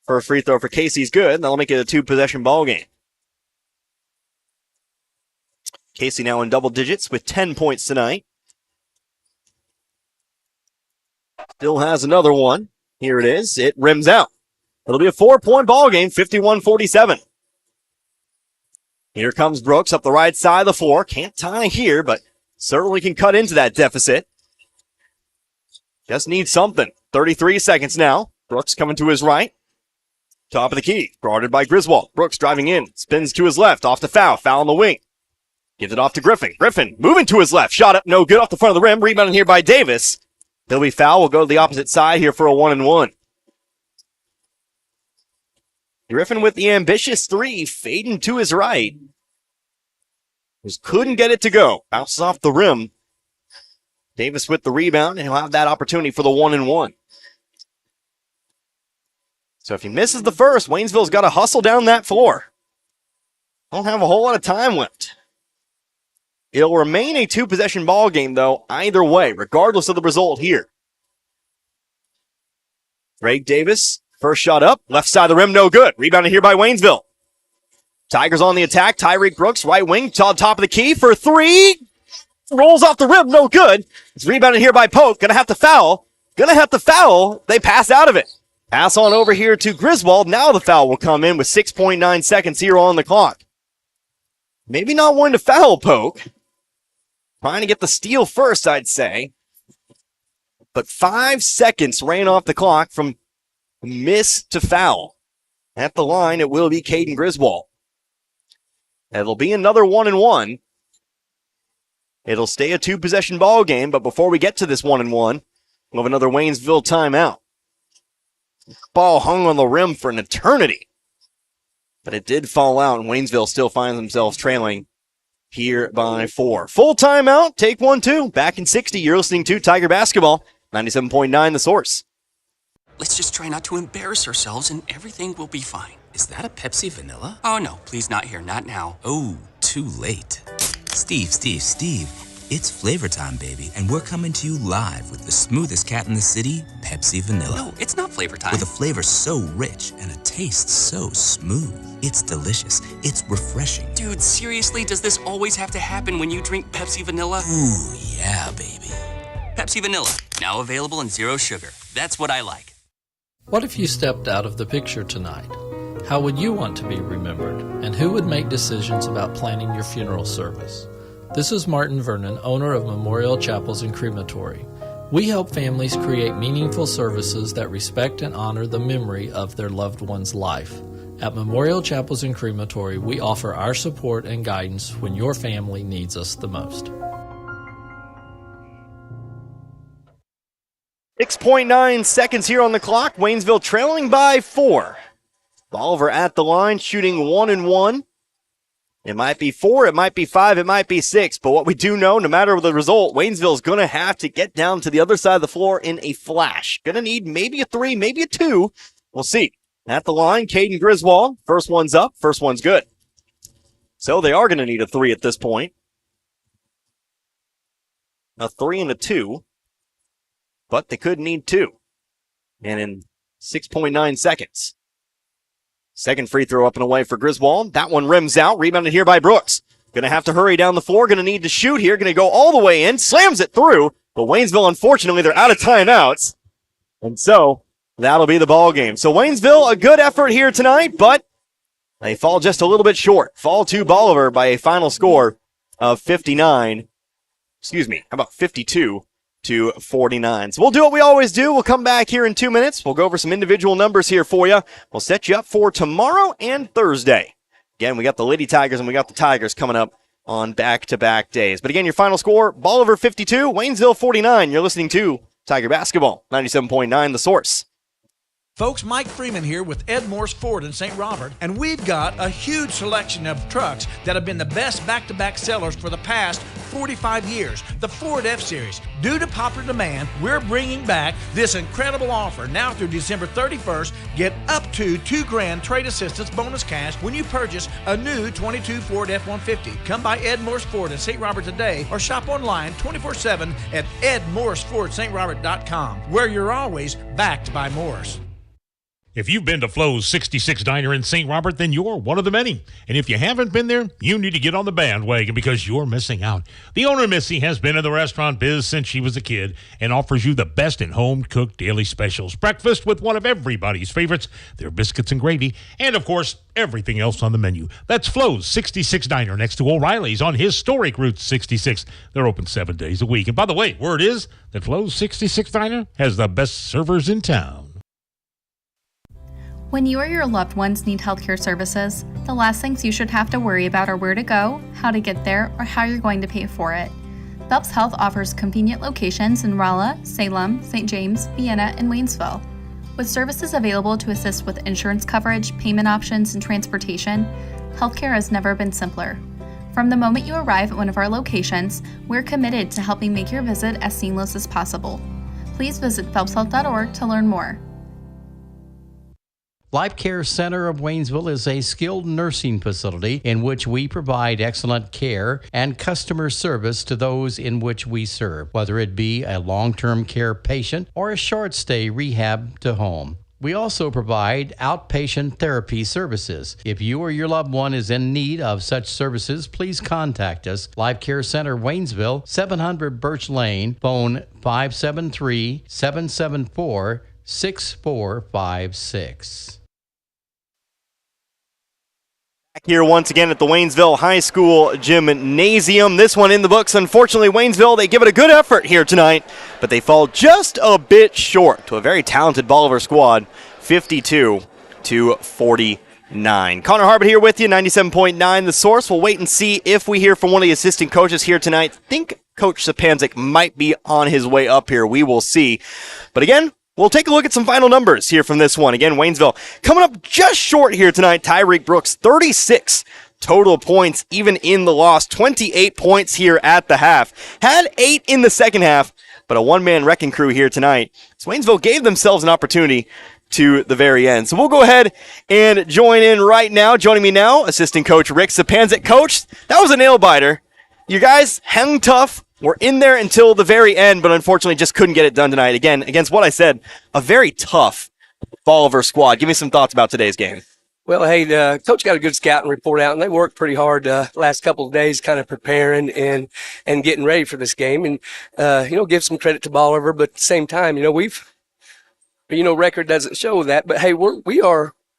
For a free throw for Casey's good. That'll make it a 2-possession ball game. Casey now in double digits with 10 points tonight. Still has another one. Here it is. It rims out. It'll be a 4-point ball game, 51-47. Here comes Brooks up the right side of the floor. Can't tie here, but certainly can cut into that deficit. Just needs something. 33 seconds now. Brooks coming to his right. Top of the key. Guarded by Griswold. Brooks driving in. Spins to his left. Off to Foul. Foul on the wing. Gives it off to Griffin. Griffin moving to his left. Shot up. No good. Off the front of the rim. Rebounded here by Davis. There'll be foul. We'll go to the opposite side here for a 1-and-1. Griffin with the ambitious three. Fading to his right. Just couldn't get it to go. Bounces off the rim. Davis with the rebound, and he'll have that opportunity for the 1-and-1. So if he misses the first, Waynesville's got to hustle down that floor. Don't have a whole lot of time left. It'll remain a two-possession ball game, though, either way, regardless of the result here. Greg Davis, first shot up, left side of the rim, no good. Rebounded here by Waynesville. Tigers on the attack. Tyreek Brooks, right wing, top of the key for three. Rolls off the rim, no good. It's rebounded here by Polk. Gonna have to foul. They pass out of it. Pass on over here to Griswold. Now the foul will come in with 6.9 seconds here on the clock. Maybe not wanting to foul Polk. Trying to get the steal first, I'd say. But 5 seconds ran off the clock from miss to foul. At the line, it will be Caden Griswold. It'll be another 1-and-1. It'll stay a two-possession ball game, but before we get to this 1-and-1, we'll have another Waynesville timeout. Ball hung on the rim for an eternity, but it did fall out, and Waynesville still finds themselves trailing here by 4. Full timeout, take 1-2. Back in 60, you're listening to Tiger Basketball, 97.9 The Source.
Let's just try not to embarrass ourselves and everything will be fine. Is that a Pepsi Vanilla? Oh, no, please not here, not now.
Oh, too late. Steve, it's flavor time, baby, and we're coming to you live with the smoothest cat in the city, Pepsi Vanilla.
No, it's not flavor time.
With a flavor so rich and a taste so smooth. It's delicious. It's refreshing.
Dude, seriously, does this always have to happen when you drink Pepsi Vanilla?
Ooh, yeah, baby.
Pepsi Vanilla, now available in 0 sugar. That's what I like.
What if you stepped out of the picture tonight? How would you want to be remembered? And who would make decisions about planning your funeral service? This is Martin Vernon, owner of Memorial Chapels and Crematory. We help families create meaningful services that respect and honor the memory of their loved one's life. At Memorial Chapels and Crematory, we offer our support and guidance when your family needs us the most.
6.9 seconds here on the clock. Waynesville trailing by 4. Bolivar at the line, shooting 1-and-1. It might be 4, it might be 5, it might be 6. But what we do know, no matter the result, Waynesville's going to have to get down to the other side of the floor in a flash. Going to need maybe a 3, maybe a 2. We'll see. At the line, Caden Griswold. First one's up, first one's good. So they are going to need a 3 at this point. A 3 and a 2. But they could need 2. And in 6.9 seconds. Second free throw up and away for Griswold. That one rims out. Rebounded here by Brooks. Going to have to hurry down the floor. Going to need to shoot here. Going to go all the way in. Slams it through. But Waynesville, unfortunately, they're out of timeouts. And so that'll be the ball game. So Waynesville, a good effort here tonight, but they fall just a little bit short. Fall to Bolivar by a final score of 52 to 49. So we'll do what we always do. We'll come back here in 2 minutes. We'll go over some individual numbers here for you. We'll set you up for tomorrow and Thursday. Again, we got the Lady Tigers and we got the Tigers coming up on back-to-back days. But again, your final score, Bolivar 52, Waynesville 49. You're listening to Tiger Basketball, 97.9 The Source.
Folks, Mike Freeman here with Ed Morse Ford in St. Robert, and we've got a huge selection of trucks that have been the best back-to-back sellers for the past 45 years. The Ford F-Series. Due to popular demand, we're bringing back this incredible offer. Now through December 31st, get up to $2,000 trade assistance bonus cash when you purchase a new 22 Ford F-150. Come by Ed Morse Ford in St. Robert today or shop online 24/7 at edmorsefordstrobert.com, where you're always backed by Morse.
If you've been to Flo's 66 Diner in St. Robert, then you're one of the many. And if you haven't been there, you need to get on the bandwagon because you're missing out. The owner, Missy, has been in the restaurant biz since she was a kid and offers you the best in home-cooked daily specials. Breakfast with one of everybody's favorites, their biscuits and gravy, and, of course, everything else on the menu. That's Flo's 66 Diner next to O'Reilly's on historic Route 66. They're open 7 days a week. And by the way, word is that Flo's 66 Diner has the best servers in town.
When you or your loved ones need healthcare services, the last things you should have to worry about are where to go, how to get there, or how you're going to pay for it. Phelps Health offers convenient locations in Rolla, Salem, St. James, Vienna, and Waynesville. With services available to assist with insurance coverage, payment options, and transportation, healthcare has never been simpler. From the moment you arrive at one of our locations, we're committed to helping make your visit as seamless as possible. Please visit phelpshealth.org to learn more.
Life Care Center of Waynesville is a skilled nursing facility in which we provide excellent care and customer service to those in which we serve, whether it be a long-term care patient or a short-stay rehab to home. We also provide outpatient therapy services. If you or your loved one is in need of such services, please contact us. Life Care Center, Waynesville, 700 Birch Lane, phone 573-774-6456.
Here once again at the Waynesville High School Gymnasium. This one in the books. Unfortunately, Waynesville, they give it a good effort here tonight, but they fall just a bit short to a very talented Bolivar squad, 52-49. Connor Harbert here with you, 97.9 The Source. We'll wait and see if we hear from one of the assistant coaches here tonight. I think Coach Sapanzik might be on his way up here. We will see. But again, we'll take a look at some final numbers here from this one. Again, Waynesville coming up just short here tonight. Tyreek Brooks, 36 total points, even in the loss. 28 points here at the half. Had 8 in the second half, but a one-man wrecking crew here tonight. So Waynesville gave themselves an opportunity to the very end. So we'll go ahead and join in right now. Joining me now, assistant coach Rick Sapanzik. Coach, that was a nail-biter. You guys hung tough. We're in there until the very end, but unfortunately just couldn't get it done tonight. Again, against what I said, a very tough Bolivar squad. Give me some thoughts about today's game.
Well, hey, Coach got a good scouting report out, and they worked pretty hard last couple of days kind of preparing and getting ready for this game. And, give some credit to Bolivar, but at the same time, record doesn't show that. But, hey,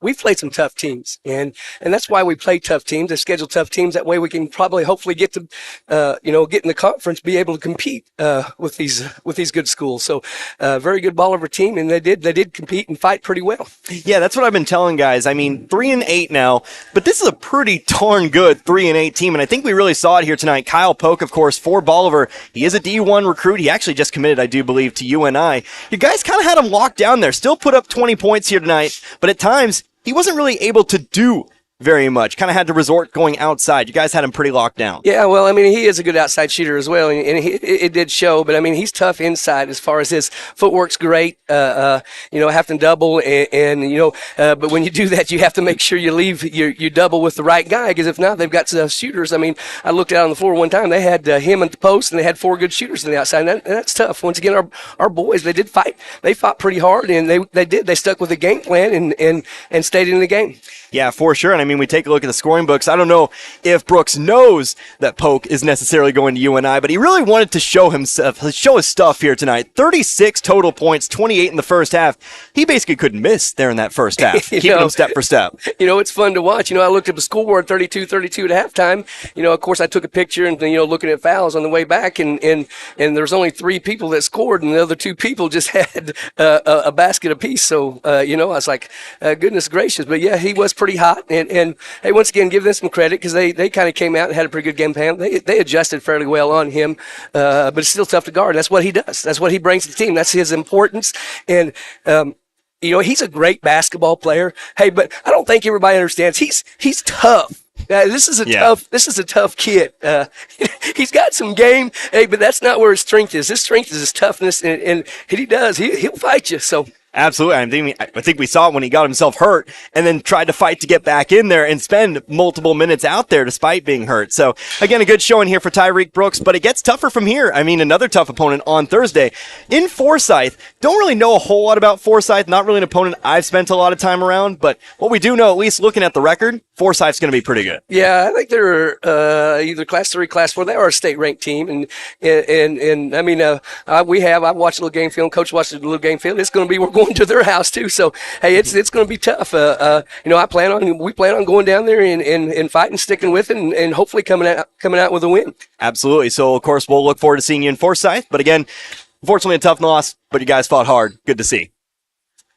we've played some tough teams, and that's why we play tough teams. They schedule tough teams. That way we can probably hopefully get to, get in the conference, be able to compete with these good schools. So, very good Bolivar team, and they did compete and fight pretty well.
Yeah, that's what I've been telling guys. I mean, 3-8 now, but this is a pretty darn good 3-8 team, and I think we really saw it here tonight. Kyle Polk, of course, for Bolivar. He is a D1 recruit. He actually just committed, I do believe, to UNI. You guys kind of had him locked down there. Still put up 20 points here tonight, but at times he wasn't really able to do very much. Kind of had to resort going outside. You guys had him pretty locked down.
Yeah, well, I mean, he is a good outside shooter as well, and it did show. But I mean, he's tough inside as far as his footwork's great. Have to double, but when you do that, you have to make sure you leave you double with the right guy, because if not, they've got shooters. I mean, I looked out on the floor one time. They had him at the post, and they had 4 good shooters on the outside. And that's tough. Once again, our boys, they did fight. They fought pretty hard, and they stuck with the game plan and stayed in the game.
Yeah, for sure. And I mean, we take a look at the scoring books. I don't know if Brooks knows that Polk is necessarily going to UNI, but he really wanted to show his stuff here tonight. 36 total points, 28 in the first half. He basically couldn't miss there in that first half, keeping him step for step.
It's fun to watch. I looked at the scoreboard, 32-32 at halftime. Of course, I took a picture and, looking at fouls on the way back, and there's only 3 people that scored, and the other 2 people just had a basket apiece. So, I was like, goodness gracious. But, yeah, he was pretty hot, and hey, once again, give them some credit, because they kind of came out and had a pretty good game plan. They adjusted fairly well on him, but it's still tough to guard. That's what he does. That's what he brings to the team. That's his importance, and he's a great basketball player. Hey, but I don't think everybody understands. He's tough. This is a tough kid. He's got some game, hey, but that's not where his strength is. His strength is his toughness, and he'll fight you. So
Absolutely. I think we saw it when he got himself hurt and then tried to fight to get back in there and spend multiple minutes out there despite being hurt. So, again, a good showing here for Tyreek Brooks, but it gets tougher from here. I mean, another tough opponent on Thursday in Forsyth. Don't really know a whole lot about Forsyth. Not really an opponent I've spent a lot of time around, but what we do know, at least looking at the record, Forsyth's going to be pretty good.
Yeah, I think they're either Class 3, Class 4. They are a state-ranked team, and I mean, I've watched a little game film. Coach watched a little game film. It's going to be we're going to their house too. So hey, it's going to be tough. We plan on going down there and fighting, sticking with it, and hopefully coming out with a win.
Absolutely. So of course we'll look forward to seeing you in Forsyth. But again, unfortunately a tough loss. But you guys fought hard. Good to see.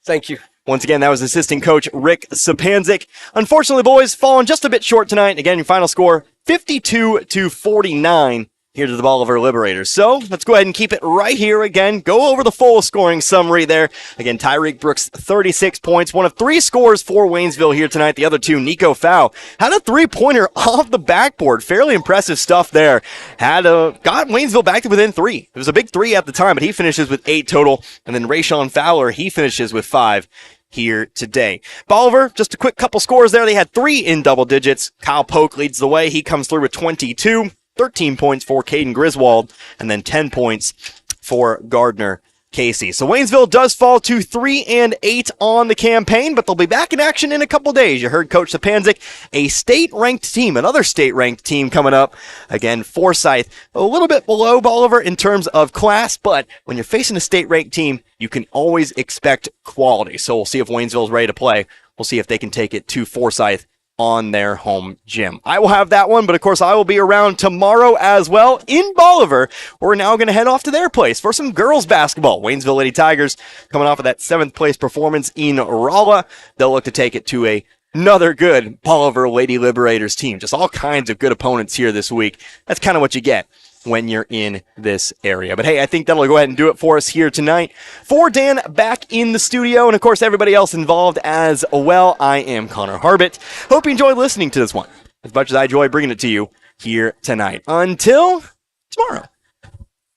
Thank you.
Once again, that was assistant coach Rick Sapanzik. Unfortunately, boys, falling just a bit short tonight. Again, your final score 52-49. Here to the Bolivar Liberators. So let's go ahead and keep it right here again. Go over the full scoring summary there. Again, Tyreek Brooks, 36 points. One of 3 scores for Waynesville here tonight. The other 2, Nico Fow, had a 3-pointer off the backboard. Fairly impressive stuff there. Got Waynesville back to within 3. It was a big 3 at the time, but he finishes with 8 total. And then Rayshawn Fowler, he finishes with 5 here today. Bolivar, just a quick couple scores there. They had 3 in double digits. Kyle Polk leads the way. He comes through with 22. 13 points for Caden Griswold, and then 10 points for Gardner Casey. So Waynesville does fall to 3-8 on the campaign, but they'll be back in action in a couple days. You heard Coach Sapanzik, a state-ranked team, another state-ranked team coming up. Again, Forsyth, a little bit below Bolivar in terms of class, but when you're facing a state-ranked team, you can always expect quality. So we'll see if Waynesville's ready to play. We'll see if they can take it to Forsyth on their home gym. I will have that one, but of course I will be around tomorrow as well in Bolivar. We're now going to head off to their place for some girls basketball. Waynesville Lady Tigers coming off of that 7th place performance in Rolla. They'll look to take it to another good Bolivar Lady Liberators team. Just all kinds of good opponents here this week. That's kind of what you get when you're in this area. But hey, I think that'll go ahead and do it for us here tonight. For Dan back in the studio, and of course everybody else involved as well, I am Connor Harbit. Hope you enjoyed listening to this one as much as I enjoy bringing it to you here tonight. Until tomorrow.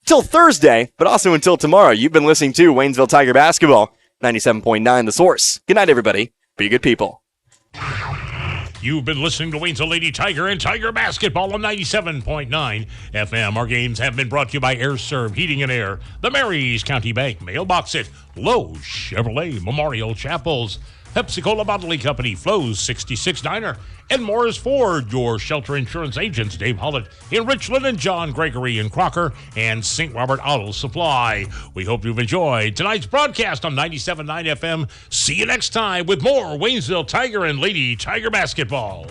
Till Thursday, but also until tomorrow, you've been listening to Waynesville Tiger Basketball, 97.9 The Source. Good night, everybody. Be good people.
You've been listening to Waynesville Lady Tiger and Tiger Basketball on 97.9 FM. Our games have been brought to you by Air Serv Heating and Air, the Marys County Bank, Mailbox at Lowe's Chevrolet Memorial Chapels, Pepsi-Cola Bottling Company, Flo's 66 Diner, and Morris Ford, your shelter insurance agents, Dave Hollett in Richland and John Gregory in Crocker, and St. Robert Auto Supply. We hope you've enjoyed tonight's broadcast on 97.9 FM. See you next time with more Waynesville Tiger and Lady Tiger Basketball.